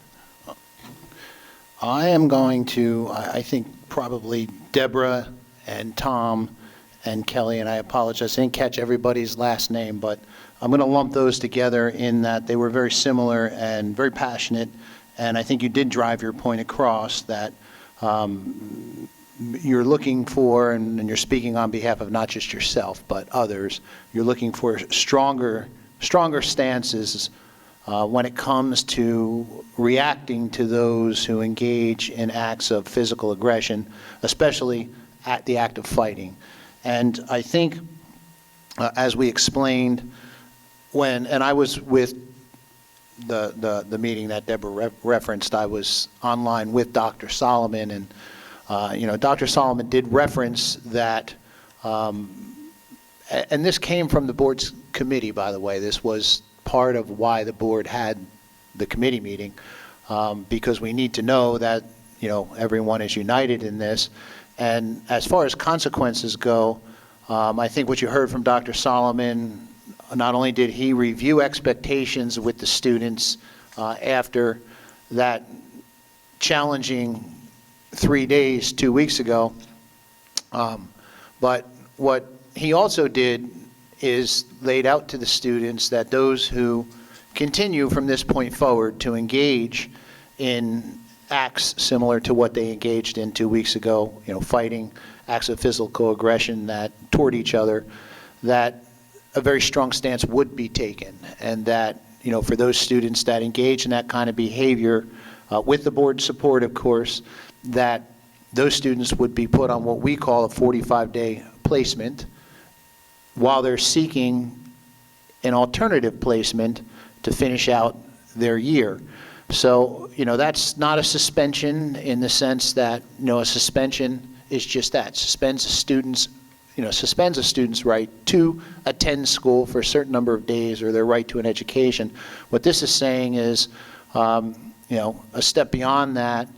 [SPEAKER 8] I am going to, I think probably Deborah and Tom and Kelly, and I apologize, I didn't catch everybody's last name, but I'm going to lump those together in that they were very similar and very passionate, and I think you did drive your point across that you're looking for, and you're speaking on behalf of not just yourself, but others, you're looking for stronger stances when it comes to reacting to those who engage in acts of physical aggression, especially at the act of fighting. And I think, as we explained, and I was with the meeting that Deborah referenced, I was online with Dr. Solomon, and Dr. Solomon did reference that, and this came from the board's committee, by the way. This was part of why the board had the committee meeting, because we need to know that everyone is united in this. And as far as consequences go, I think what you heard from Dr. Solomon, not only did he review expectations with the students after that challenging 3 days 2 weeks ago, but what he also did is laid out to the students that those who continue from this point forward to engage in acts similar to what they engaged in 2 weeks ago, fighting, acts of physical aggression toward each other, that a very strong stance would be taken, and that for those students that engage in that kind of behavior, with the board's support, of course, that those students would be put on what we call a 45-day placement while they're seeking an alternative placement to finish out their year. So, that's not a suspension in the sense that, a suspension is just that, suspends a student's right to attend school for a certain number of days, or their right to an education. What this is saying is, a step beyond that,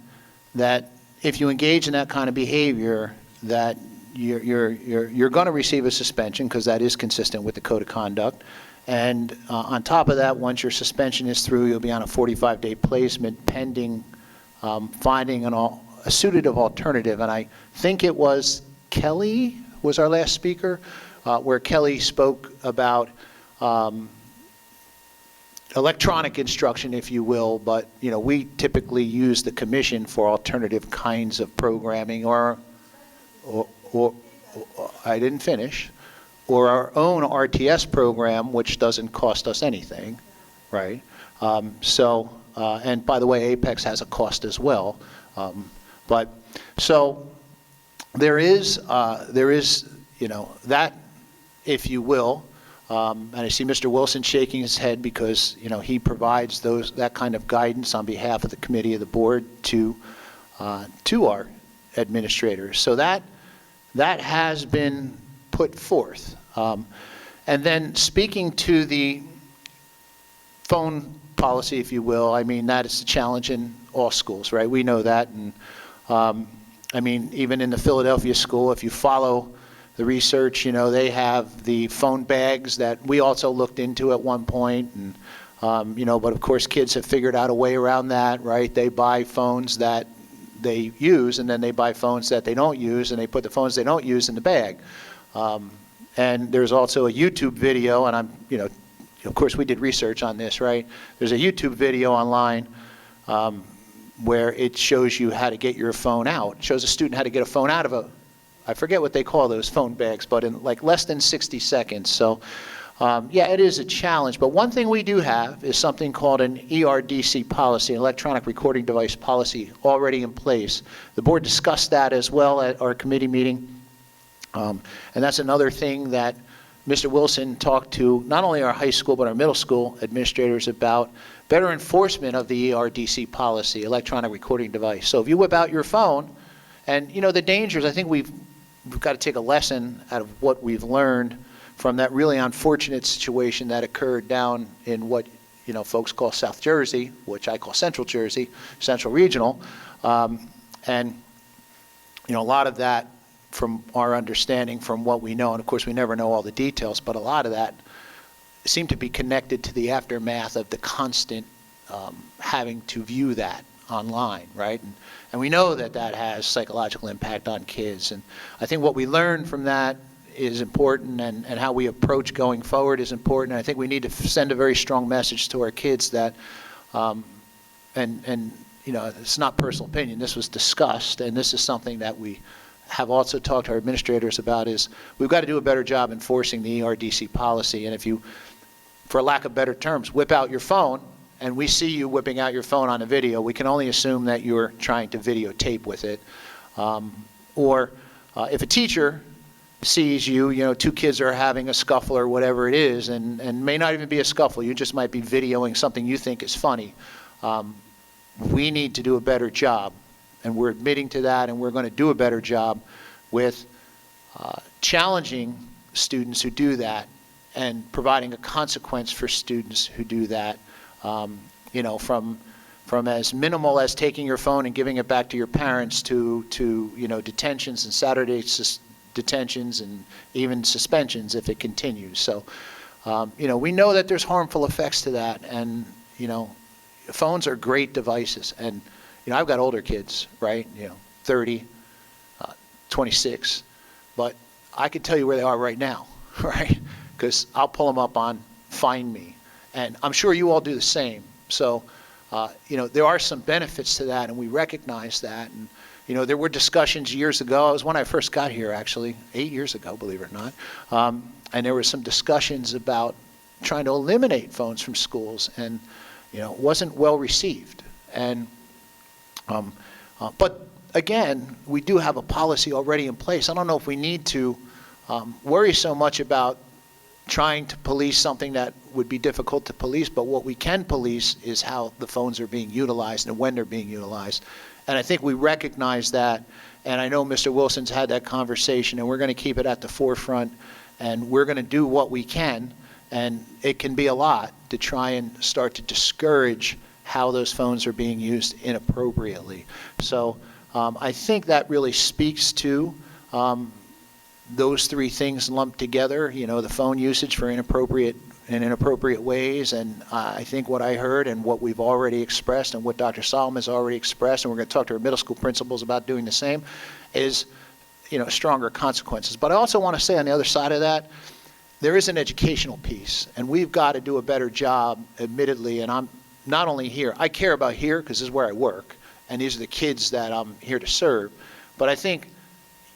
[SPEAKER 8] that if you engage in that kind of behavior, that you're going to receive a suspension because that is consistent with the code of conduct. And on top of that, once your suspension is through, you'll be on a 45-day placement pending finding a suited alternative. And I think it was Kelly was our last speaker, where Kelly spoke about electronic instruction, if you will, but we typically use the commission for alternative kinds of programming, or I didn't finish, or our own RTS program, which doesn't cost us anything, right? And by the way, Apex has a cost as well. So there is that, if you will. And I see Mr. Wilson shaking his head because he provides that kind of guidance on behalf of the committee of the board to our administrators. So that has been put forth. And then speaking to the phone policy, if you will, I mean, that is a challenge in all schools, right? We know that. And I mean, even in the Philadelphia school, if you follow the research, they have the phone bags that we also looked into at one point. And, but of course, kids have figured out a way around that, right? They buy phones that they use, and then they buy phones that they don't use, and they put the phones they don't use in the bag. And there's also a YouTube video, and of course, we did research on this, right? There's a YouTube video online where it shows you how to get your phone out. It shows a student how to get a phone out of I forget what they call those phone bags, but in like less than 60 seconds. So, yeah, it is a challenge. But one thing we do have is something called an ERDC policy, electronic recording device policy, already in place. The board discussed that as well at our committee meeting. And that's another thing that Mr. Wilson talked to not only our high school but our middle school administrators about, better enforcement of the ERDC policy, electronic recording device. So if you whip out your phone, and the dangers, I think we've got to take a lesson out of what we've learned from that really unfortunate situation that occurred down in what folks call South Jersey, which I call Central Jersey, Central Regional. And a lot of that, from our understanding, from what we know, and of course we never know all the details, but a lot of that seemed to be connected to the aftermath of the constant having to view that online, right? And we know that that has psychological impact on kids. And I think what we learned from that is important, and how we approach going forward is important. And I think we need to send a very strong message to our kids that, it's not personal opinion, this was discussed, and this is something that we have also talked to our administrators about, is we've got to do a better job enforcing the ERDC policy. And if you, for lack of better terms, whip out your phone, and we see you whipping out your phone on a video, we can only assume that you're trying to videotape with it. Or if a teacher sees you, two kids are having a scuffle or whatever it is, and may not even be a scuffle, you just might be videoing something you think is funny. We need to do a better job, and we're admitting to that, and we're going to do a better job with challenging students who do that and providing a consequence for students who do that. From as minimal as taking your phone and giving it back to your parents to detentions and Saturday detentions and even suspensions if it continues. So, we know that there's harmful effects to that, and, phones are great devices. And, I've got older kids, right, 30, 26, but I can tell you where they are right now, right, because I'll pull them up on Find Me. And I'm sure you all do the same. So, there are some benefits to that, and we recognize that. And, there were discussions years ago. It was when I first got here, actually, 8 years ago, believe it or not. And there were some discussions about trying to eliminate phones from schools, and, it wasn't well received. And, but again, we do have a policy already in place. I don't know if we need to worry so much about trying to police something that would be difficult to police, but what we can police is how the phones are being utilized and when they're being utilized. And I think we recognize that, and I know Mr. Wilson's had that conversation, and we're going to keep it at the forefront, and we're going to do what we can, and it can be a lot to try and start to discourage how those phones are being used inappropriately. So I think that really speaks to those three things lumped together, the phone usage for inappropriate ways, and I think what I heard and what we've already expressed and what Dr. Solomon has already expressed, and we're going to talk to our middle school principals about doing the same, is, stronger consequences. But I also want to say on the other side of that, there is an educational piece, and we've got to do a better job, admittedly, and I'm not only here, I care about here because this is where I work, and these are the kids that I'm here to serve, but I think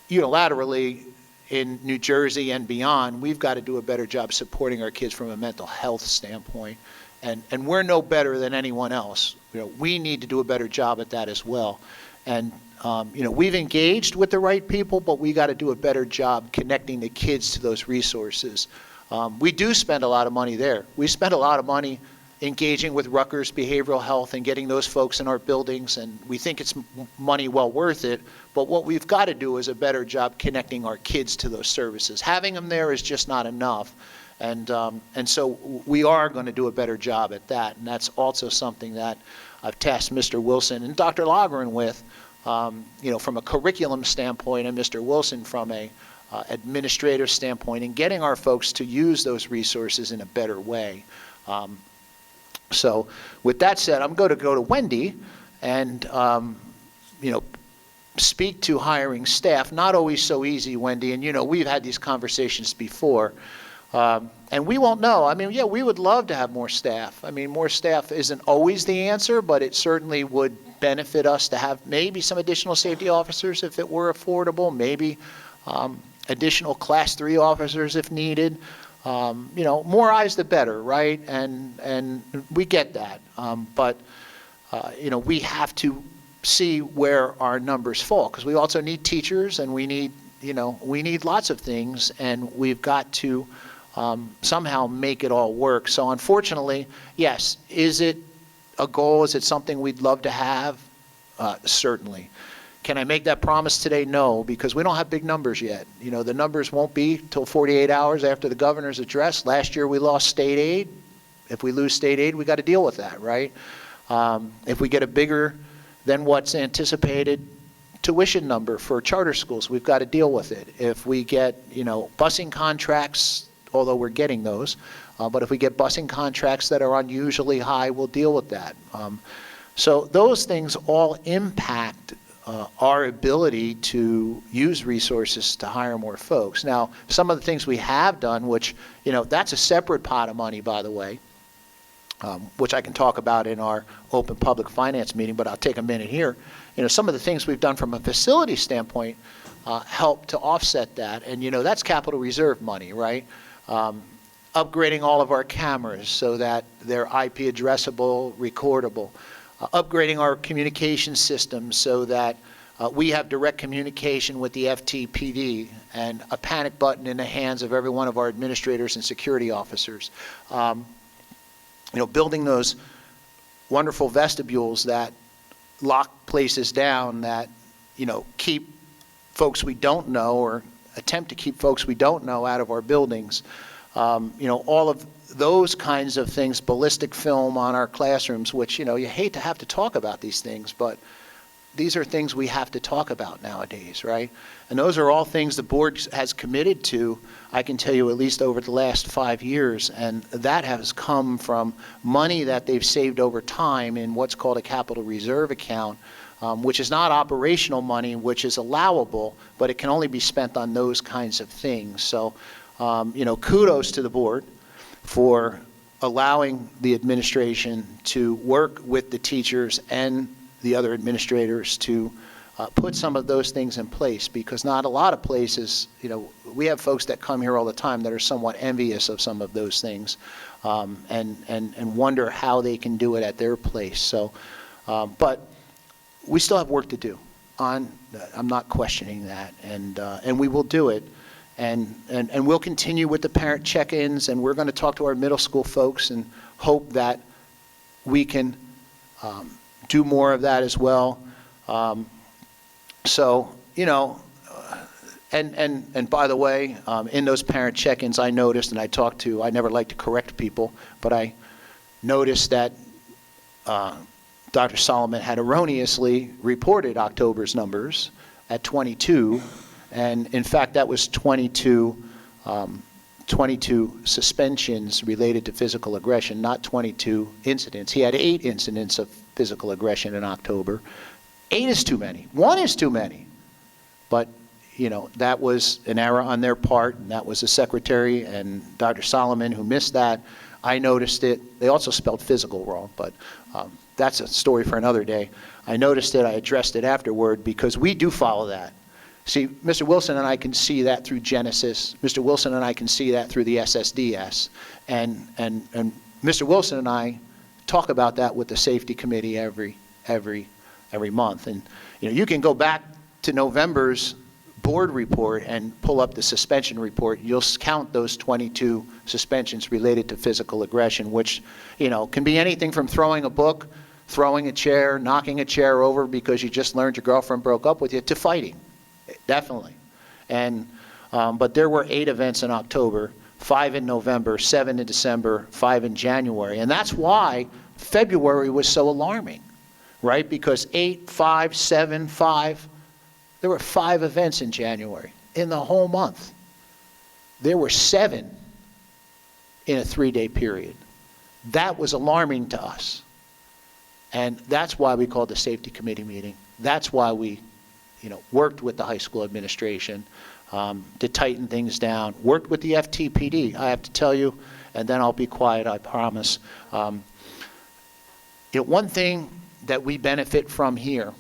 [SPEAKER 8] unilaterally in New Jersey and beyond, we've got to do a better job supporting our kids from a mental health standpoint, and we're no better than anyone else. We need to do a better job at that as well, and we've engaged with the right people, but we got to do a better job connecting the kids to those resources. We do spend a lot of money there. We spend a lot of money engaging with Rutgers Behavioral Health and getting those folks in our buildings, and we think it's money well worth it, but what we've got to do is a better job connecting our kids to those services. Having them there is just not enough, and so we are going to do a better job at that, and that's also something that I've tasked Mr. Wilson and Dr. Logren with, from a curriculum standpoint, and Mr. Wilson from a administrative standpoint, and getting our folks to use those resources in a better way. So with that said, I'm going to go to Wendy and, speak to hiring staff. Not always so easy, Wendy, and we've had these conversations before. And we won't know. I mean, yeah, we would love to have more staff. I mean, more staff isn't always the answer, but it certainly would benefit us to have maybe some additional safety officers if it were affordable, maybe additional Class 3 officers if needed. More eyes the better, right? And we get that. But we have to see where our numbers fall, because we also need teachers, and we need lots of things, and we've got to somehow make it all work. So unfortunately, yes, is it a goal? Is it something we'd love to have? Certainly. Can I make that promise today? No, because we don't have big numbers yet. The numbers won't be till 48 hours after the governor's address. Last year we lost state aid. If we lose state aid, we got to deal with that, right? If we get a bigger than what's anticipated tuition number for charter schools, we've got to deal with it. If we get, busing contracts, although we're getting those, but if we get busing contracts that are unusually high, we'll deal with that. So those things all impact our ability to use resources to hire more folks. Now, some of the things we have done, which, that's a separate pot of money, by the way, which I can talk about in our open public finance meeting, but I'll take a minute here. Some of the things we've done from a facility standpoint help to offset that, and, that's capital reserve money, right? Upgrading all of our cameras so that they're IP addressable, recordable. Upgrading our communication systems so that we have direct communication with the FTPD and a panic button in the hands of every one of our administrators and security officers. Building those wonderful vestibules that lock places down that, keep folks we don't know or attempt to keep folks we don't know out of our buildings. All of those kinds of things, ballistic film on our classrooms, which, you hate to have to talk about these things, but these are things we have to talk about nowadays, right? And those are all things the board has committed to, I can tell you, at least over the last 5 years, and that has come from money that they've saved over time in what's called a capital reserve account, which is not operational money, which is allowable, but it can only be spent on those kinds of things. So, kudos to the board for allowing the administration to work with the teachers and the other administrators to put some of those things in place, because not a lot of places, we have folks that come here all the time that are somewhat envious of some of those things, and wonder how they can do it at their place. So, but we still have work to do. I'm not questioning that, and we will do it. And we'll continue with the parent check-ins, and we're going to talk to our middle school folks and hope that we can do more of that as well. So, and by the way, in those parent check-ins, I noticed, and I never like to correct people, but I noticed that Dr. Solomon had erroneously reported October's numbers at 22, And in fact, that was 22 suspensions related to physical aggression, not 22 incidents. He had 8 incidents of physical aggression in October. 8 is too many. 1 is too many. But, you know, that was an error on their part, and that was the secretary and Dr. Solomon who missed that. I noticed it. They also spelled physical wrong, but that's a story for another day. I noticed it. I addressed it afterward because we do follow that. See, Mr. Wilson and I can see that through Genesis. Mr. Wilson and I can see that through the SSDS. And Mr. Wilson and I talk about that with the safety committee every month. And you know, you can go back to November's board report and pull up the suspension report. You'll count those 22 suspensions related to physical aggression, which, you know, can be anything from throwing a book, throwing a chair, knocking a chair over because you just learned your girlfriend broke up with you, to fighting. Definitely. And but there were 8 events in October, 5 in November, 7 in December, 5 in January. And that's why February was so alarming, right? Because 8, 5, 7, 5, there were 5 events in January. In the whole month, there were 7 in a 3-day period. That was alarming to us. And that's why we called the safety committee meeting. That's why we, you know, worked with the high school administration to tighten things down, worked with the FTPD, I have to tell you, and then I'll be quiet, I promise. You know, one thing that we benefit from here,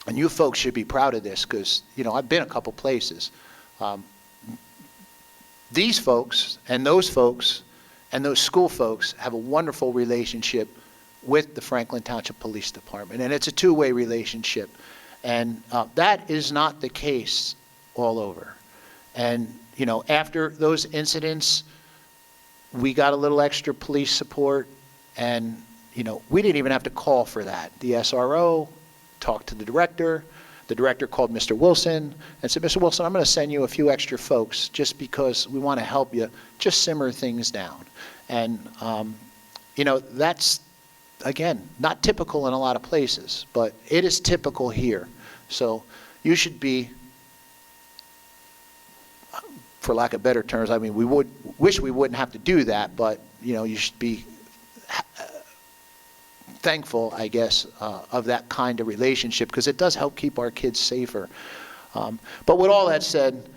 [SPEAKER 8] and you folks should be proud of this because, you know, I've been a couple places. These folks and those school folks have a wonderful relationship with the Franklin Township Police Department, and it's a two-way relationship. And that is not the case all over. And, you know, after those incidents, we got a little extra police support, and, you know, we didn't even have to call for that. The SRO talked to the director. The director called Mr. Wilson and said, Mr. Wilson, I'm going to send you a few extra folks just because we want to help you just simmer things down. And, you know, that's, again, not typical in a lot of places, but it is typical here. So you should be, for lack of better terms, I mean, we would wish we wouldn't have to do that, but, you know, you should be thankful, I guess, of that kind of relationship because it does help keep our kids safer. But with all that said,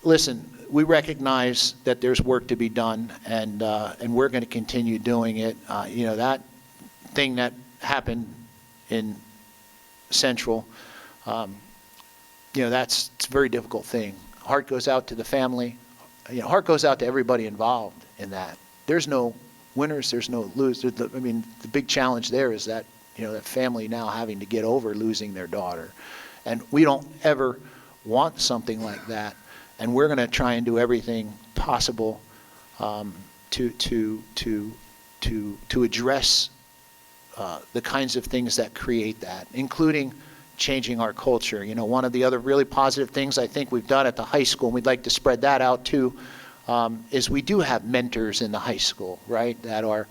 [SPEAKER 8] listen, we recognize that there's work to be done, and we're going to continue doing it. You know, that thing that happened in Central, you know, it's a very difficult thing. Heart goes out to the family. You know, heart goes out to everybody involved in that. There's no winners, there's no losers. I mean, the big challenge there is that, you know, that family now having to get over losing their daughter. And we don't ever want something like that. And we're going to try and do everything possible to address the kinds of things that create that, including changing our culture. You know, one of the other really positive things I think we've done at the high school, and we'd like to spread that out too, is we do have mentors in the high school, right, that are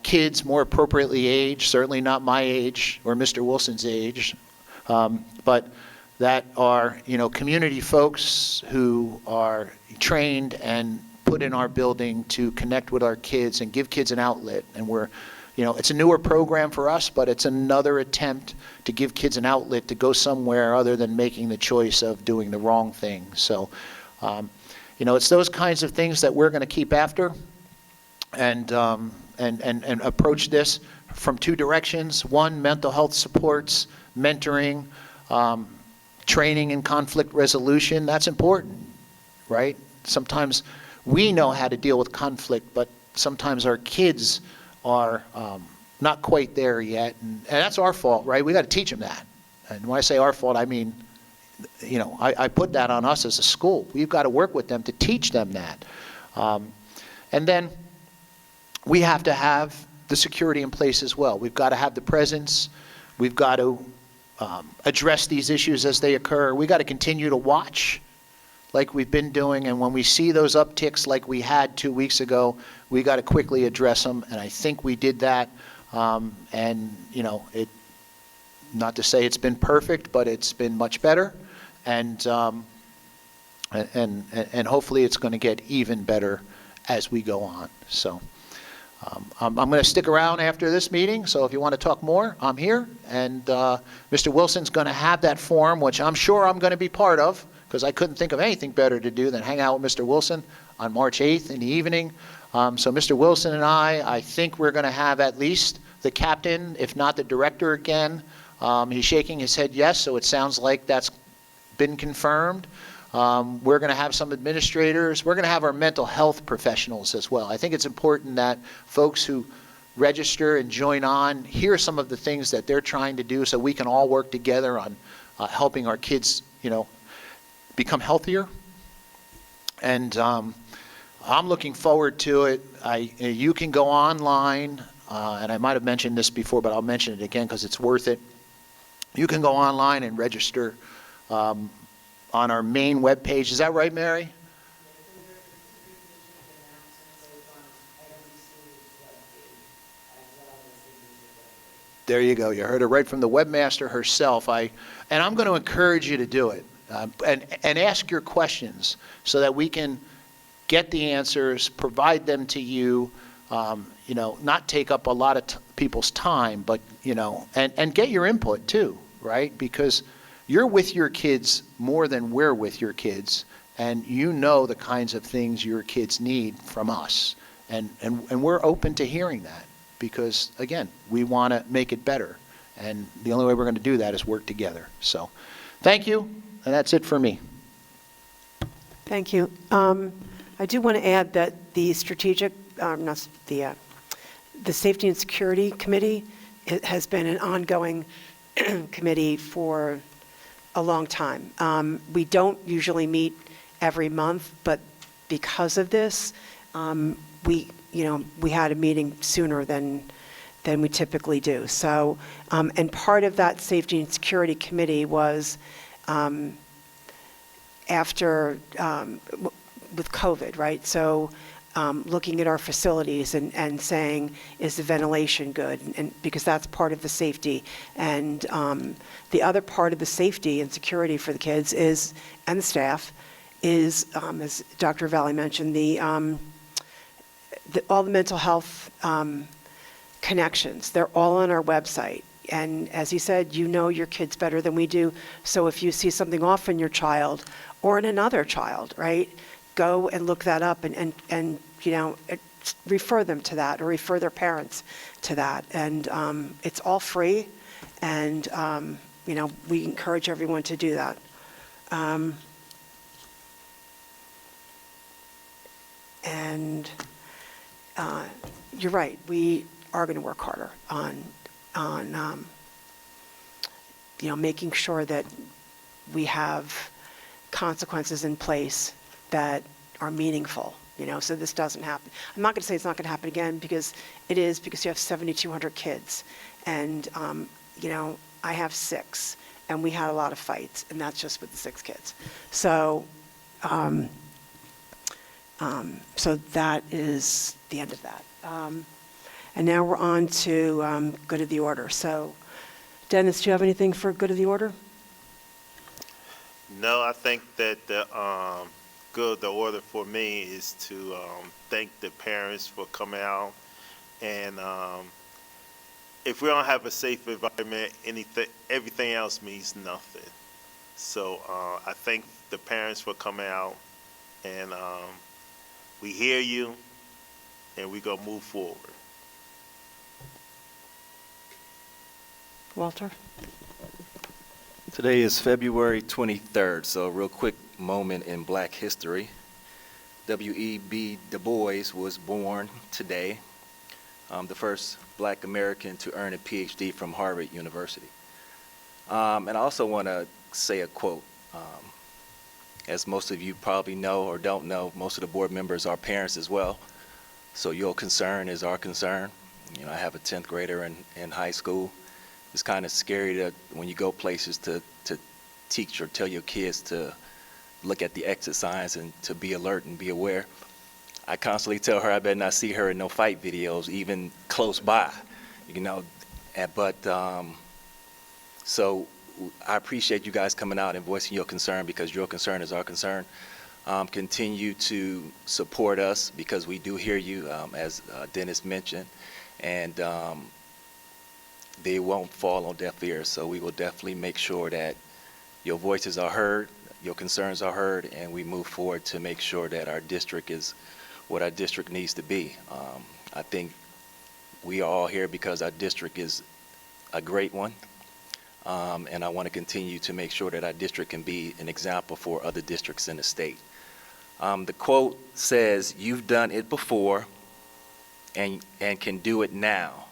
[SPEAKER 8] kids more appropriately aged, certainly not my age or Mr. Wilson's age, but that are, you know, community folks who are trained and put in our building to connect with our kids and give kids an outlet. And we're, you know, it's a newer program for us, but it's another attempt to give kids an outlet to go somewhere other than making the choice of doing the wrong thing. So, you know, it's those kinds of things that we're going to keep after and approach this from 2 directions. One, mental health supports, mentoring, training in conflict resolution. That's important, right? Sometimes we know how to deal with conflict, but sometimes our kids are not quite there yet, and that's our fault, right? We got to teach them that. And when I say our fault, I mean, you know, I put that on us as a school. We've got to work with them to teach them that. And then we have to have the security in place as well. We've got to have the presence. We've got to address these issues as they occur. We got to continue to watch like we've been doing, and when we see those upticks like we had 2 weeks ago, we got to quickly address them, and I think we did that. And, you know, not to say it's been perfect, but it's been much better. And, and hopefully it's going to get even better as we go on. So I'm going to stick around after this meeting, so if you want to talk more, I'm here. And Mr. Wilson's going to have that forum, which I'm sure I'm going to be part of, because I couldn't think of anything better to do than hang out with Mr. Wilson on March 8th in the evening. So Mr. Wilson and I think we're going to have at least the captain, if not the director again. He's shaking his head yes, so it sounds like that's been confirmed. We're going to have some administrators. We're going to have our mental health professionals as well. I think it's important that folks who register and join on hear some of the things that they're trying to do so we can all work together on helping our kids, become healthier. And I'm looking forward to it. You can go online, and I might have mentioned this before, but I'll mention it again because it's worth it. You can go online and register on our main webpage. Is that right, Mary? There you go. You heard it right from the webmaster herself. And I'm going to encourage you to do it and ask your questions so that we can get the answers, provide them to you, not take up a lot of people's time, but, and get your input too, right? Because you're with your kids more than we're with your kids, and you know the kinds of things your kids need from us. And we're open to hearing that because, again, we want to make it better. And the only way we're going to do that is work together. So thank you, and that's it for me.
[SPEAKER 1] Thank you. I do want to add that the the Safety and Security Committee has been an ongoing committee for a long time. We don't usually meet every month, but because of this, we had a meeting sooner than we typically do. So, and part of that Safety and Security Committee was after with COVID, right? So looking at our facilities and saying, is the ventilation good? And because that's part of the safety. And the other part of the safety and security for the kids is, and the staff, is, as Dr. Valley mentioned, all the mental health connections. They're all on our website. And as he said, you know your kids better than we do. So if you see something off in your child or in another child, right, go and look that up and refer them to that or refer their parents to that. And it's all free. And, we encourage everyone to do that. And you're right, we are going to work harder on making sure that we have consequences in place that are meaningful, so this doesn't happen. I'm not going to say it's not going to happen again because it is, because you have 7,200 kids. And, I have 6, and we had a lot of fights, and that's just with the 6 kids. So, so that is the end of that. And now we're on to good of the order. So, Dennis, do you have anything for good of the order?
[SPEAKER 13] No, I think that the good of the order for me is to thank the parents for coming out. And if we don't have a safe environment, everything else means nothing. So I thank the parents for coming out, and we hear you, and we're going to move forward.
[SPEAKER 1] Walter?
[SPEAKER 12] Today is February 23rd, so a real quick moment in Black history. W.E.B. Du Bois was born today, the first Black American to earn a PhD from Harvard University. And I also want to say a quote. As most of you probably know or don't know, most of the board members are parents as well. So your concern is our concern. I have a 10th grader in high school. It's kind of scary that when you go places to teach or tell your kids to look at the exit signs and to be alert and be aware. I constantly tell her I better not see her in no fight videos, even close by, But so I appreciate you guys coming out and voicing your concern because your concern is our concern. continue to support us because we do hear you, as Dennis mentioned, and they won't fall on deaf ears. So we will definitely make sure that your voices are heard, your concerns are heard, and we move forward to make sure that our district is what our district needs to be. I think we are all here because our district is a great one, and I want to continue to make sure that our district can be an example for other districts in the state. The quote says, "You've done it before and can do it now.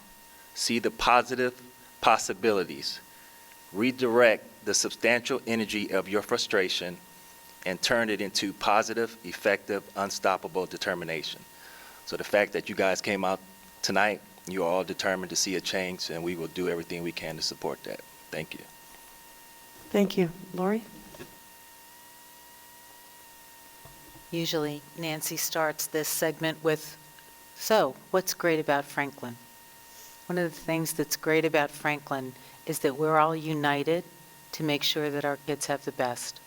[SPEAKER 12] See the positive possibilities. Redirect the substantial energy of your frustration and turn it into positive, effective, unstoppable determination." So the fact that you guys came out tonight, you are all determined to see a change, and we will do everything we can to support that. Thank you.
[SPEAKER 1] Thank you. Lori?
[SPEAKER 3] Usually Nancy starts this segment with, "So, what's great about Franklin?" One of the things that's great about Franklin is that we're all united to make sure that our kids have the best,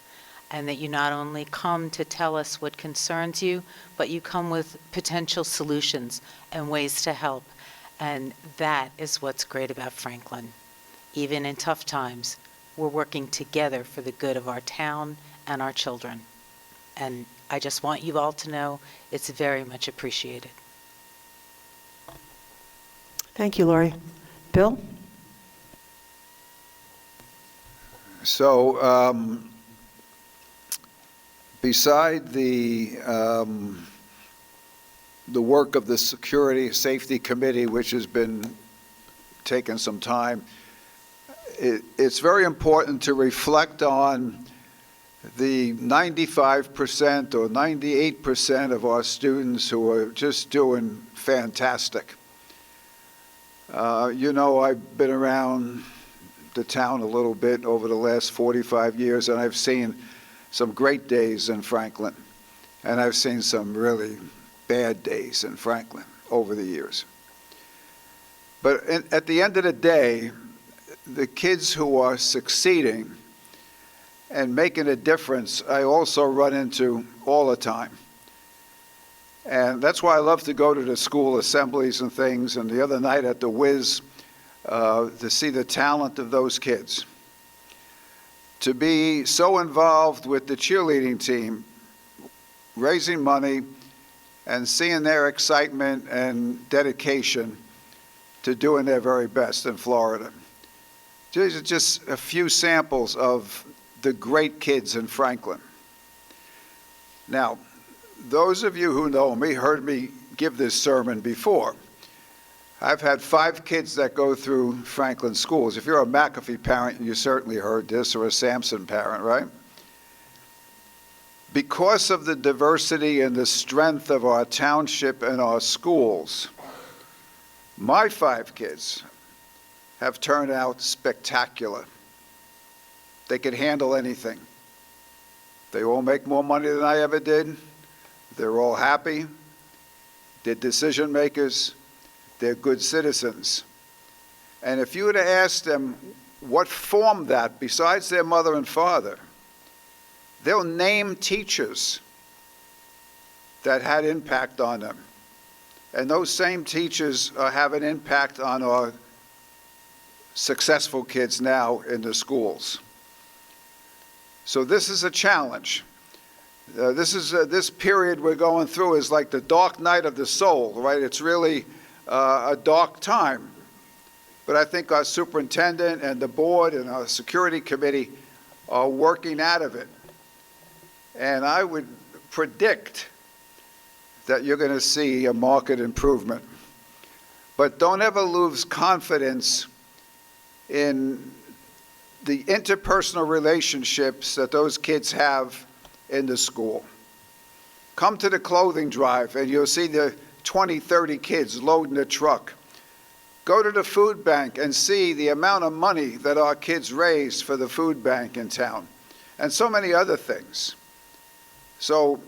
[SPEAKER 3] and that you not only come to tell us what concerns you, but you come with potential solutions and ways to help. And that is what's great about Franklin. Even in tough times, we're working together for the good of our town and our children. And I just want you all to know it's very much appreciated.
[SPEAKER 1] Thank you, Lori. Bill?
[SPEAKER 10] So, beside the work of the Security Safety Committee, which has been taking some time, it's very important to reflect on the 95% or 98% of our students who are just doing fantastic. You know, I've been around the town a little bit over the last 45 years, and I've seen some great days in Franklin, and I've seen some really bad days in Franklin over the years. But at the end of the day, the kids who are succeeding and making a difference, I also run into all the time. And that's why I love to go to the school assemblies and things, and the other night at the Wiz, to see the talent of those kids. To be so involved with the cheerleading team, raising money, and seeing their excitement and dedication to doing their very best in Florida. These are just a few samples of the great kids in Franklin. Now, those of you who know me heard me give this sermon before. I've had 5 kids that go through Franklin schools. If you're a McAfee parent, you certainly heard this, or a Sampson parent, right? Because of the diversity and the strength of our township and our schools, my 5 kids have turned out spectacular. They could handle anything. They all make more money than I ever did. They're all happy. They're decision makers. They're good citizens. And if you were to ask them what formed that besides their mother and father, they'll name teachers that had impact on them. And those same teachers have an impact on our successful kids now in the schools. So this is a challenge. This period we're going through is like the dark night of the soul, right? It's really a dark time. But I think our superintendent and the board and our security committee are working out of it. And I would predict that you're going to see a marked improvement. But don't ever lose confidence in the interpersonal relationships that those kids have in the school. Come to the clothing drive and you'll see the 20, 30 kids loading the truck. Go to the food bank and see the amount of money that our kids raise for the food bank in town, and so many other things. So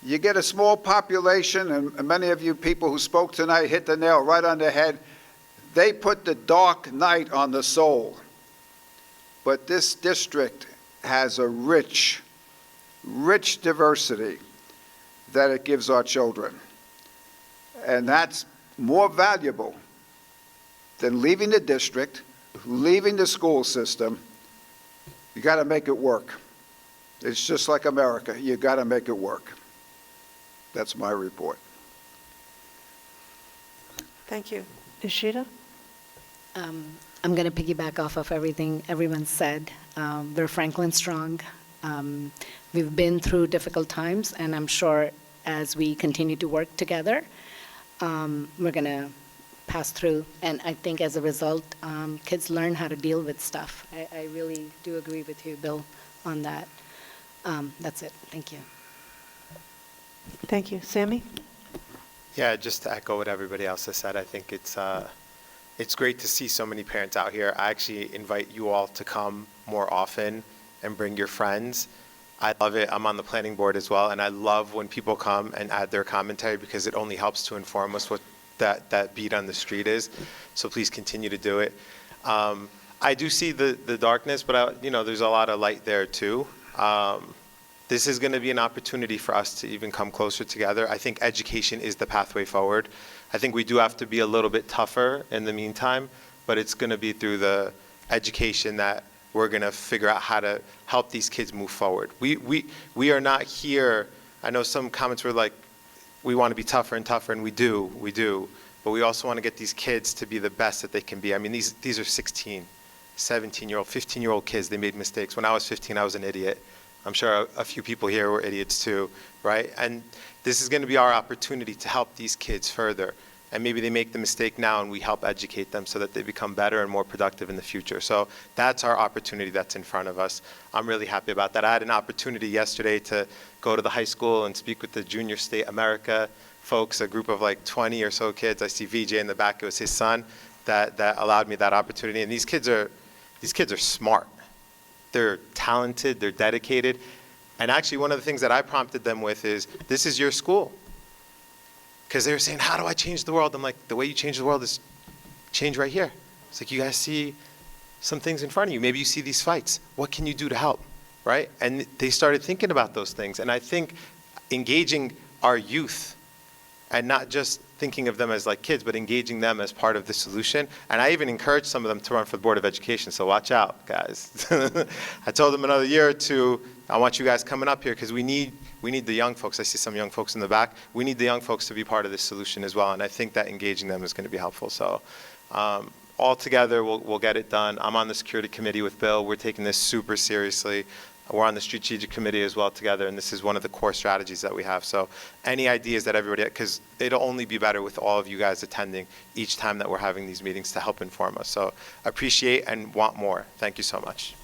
[SPEAKER 10] you get a small population, and many of you people who spoke tonight hit the nail right on the head. They put the dark night on the soul. But this district has a rich rich diversity that it gives our children. And that's more valuable than leaving the district, leaving the school system. You got to make it work. It's just like America. You got to make it work. That's my report.
[SPEAKER 1] Thank you. Ishita?
[SPEAKER 18] I'm going to piggyback off of everything everyone said. We're Franklin strong. We've been through difficult times, and I'm sure as we continue to work together, we're going to pass through. And I think as a result, kids learn how to deal with stuff. I really do agree with you, Bill, on that. That's it. Thank you.
[SPEAKER 1] Thank you. Sammy?
[SPEAKER 5] Yeah, just to echo what everybody else has said, I think it's great to see so many parents out here. I actually invite you all to come more often and bring your friends. I love it. I'm on the planning board as well, and I love when people come and add their commentary because it only helps to inform us what that beat on the street is. So please continue to do it. I do see the darkness, but there's a lot of light there too. This is going to be an opportunity for us to even come closer together. I think education is the pathway forward. I think we do have to be a little bit tougher in the meantime, but it's going to be through the education that we're going to figure out how to help these kids move forward. We are not here. I know some comments were like, we want to be tougher and tougher, and we do. But we also want to get these kids to be the best that they can be. I mean, these are 16, 17-year-old, 15-year-old kids. They made mistakes. When I was 15, I was an idiot. I'm sure a few people here were idiots too, right? And this is going to be our opportunity to help these kids further. And maybe they make the mistake now and we help educate them so that they become better and more productive in the future. So that's our opportunity that's in front of us. I'm really happy about that. I had an opportunity yesterday to go to the high school and speak with the Junior State America folks, a group of like 20 or so kids. I see VJ in the back. It was his son that allowed me that opportunity. And these kids are smart. They're talented, they're dedicated. And actually one of the things that I prompted them with is, this is your school. Because they were saying, how do I change the world? I'm like, the way you change the world is change right here. It's like, you guys see some things in front of you. Maybe you see these fights. What can you do to help, right? And they started thinking about those things. And I think engaging our youth and not just thinking of them as like kids, but engaging them as part of the solution. And I even encouraged some of them to run for the Board of Education, so watch out, guys. I told them another year or two, I want you guys coming up here because we need the young folks. I see some young folks in the back. We need the young folks to be part of this solution as well, and I think that engaging them is going to be helpful. So all together, we'll get it done. I'm on the security committee with Bill. We're taking this super seriously. We're on the strategic committee as well together, and this is one of the core strategies that we have. So any ideas that everybody, because it'll only be better with all of you guys attending each time that we're having these meetings to help inform us. So appreciate and want more. Thank you so much.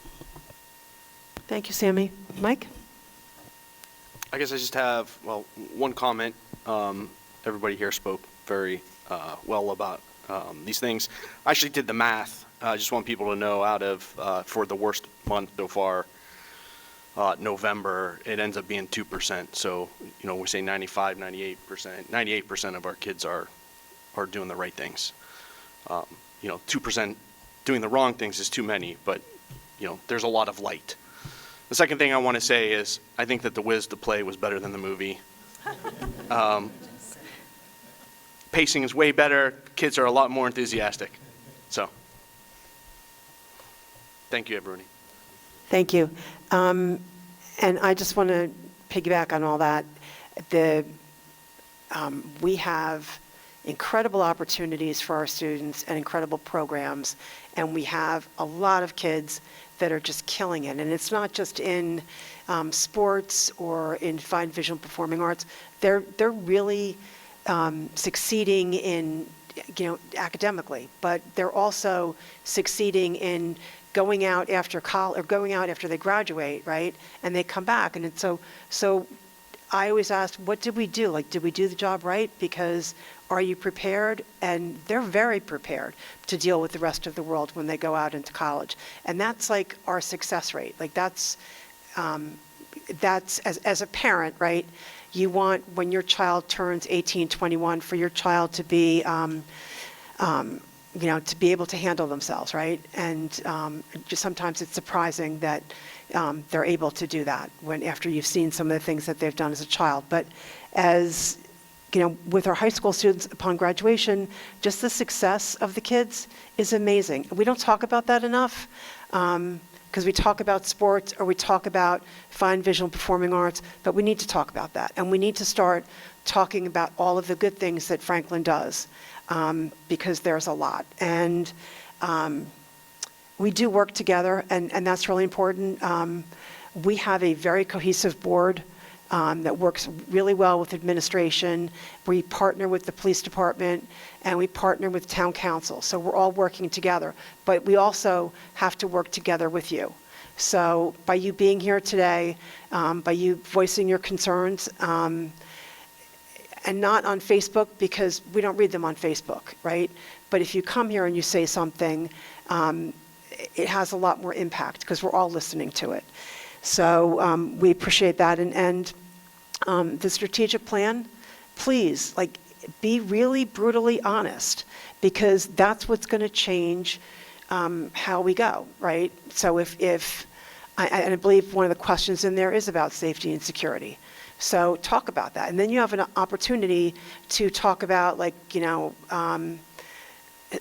[SPEAKER 1] Thank you, Sammy. Mike?
[SPEAKER 11] I guess I just have, one comment. Everybody here spoke very well about these things. I actually did the math. I just want people to know out of, for the worst month so far, November, it ends up being 2%. So, we say 95, 98%. 98% of our kids are doing the right things. 2% doing the wrong things is too many, but, there's a lot of light. The second thing I want to say is I think that The Wiz, the play, was better than the movie. Pacing is way better. Kids are a lot more enthusiastic. So, thank you, everybody.
[SPEAKER 1] Thank you. And I just want to piggyback on all that. We have incredible opportunities for our students and incredible programs, and we have a lot of kids that are just killing it. And it's not just in sports or in fine visual performing arts. They're really succeeding in, academically, but they're also succeeding in going out after college or going out after they graduate, right? And they come back, and it's so I always asked, what did we do? Like, did we do the job right? Because are you prepared? And they're very prepared to deal with the rest of the world when they go out into college. And that's like our success rate. Like that's as a parent, right? You want, when your child turns 18, 21, for your child to be, to be able to handle themselves, right? And just sometimes it's surprising that they're able to do that after you've seen some of the things that they've done as a child. But as with our high school students upon graduation, just the success of the kids is amazing. We don't talk about that enough because we talk about sports or we talk about fine visual and performing arts, but we need to talk about that. And we need to start talking about all of the good things that Franklin does because there's a lot. And we do work together, and that's really important. We have a very cohesive board that works really well with administration. We partner with the police department, and we partner with town council. So we're all working together. But we also have to work together with you. So by you being here today, by you voicing your concerns, and not on Facebook because we don't read them on Facebook, right? But if you come here and you say something, it has a lot more impact because we're all listening to it. So we appreciate that. And the strategic plan, please, be really brutally honest because that's what's going to change how we go, right? So I believe one of the questions in there is about safety and security. So talk about that. And then you have an opportunity to talk about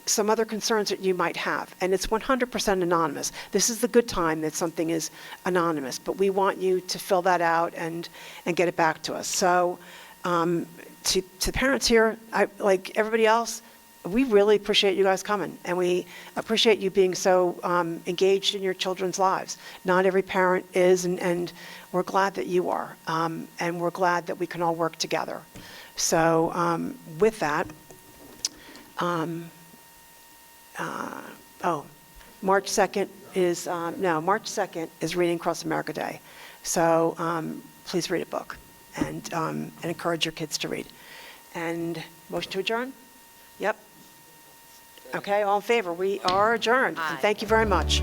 [SPEAKER 1] some other concerns that you might have. And it's 100% anonymous. This is the good time that something is anonymous, but we want you to fill that out and get it back to us. So to parents here, like everybody else, we really appreciate you guys coming, and we appreciate you being so engaged in your children's lives. Not every parent is, and we're glad that you are, and we're glad that we can all work together. So with that, March 2nd is, March 2nd is Reading Across America Day. So please read a book and encourage your kids to read. And motion to adjourn? Yep. Okay, all in favor? We are adjourned. And thank you very much.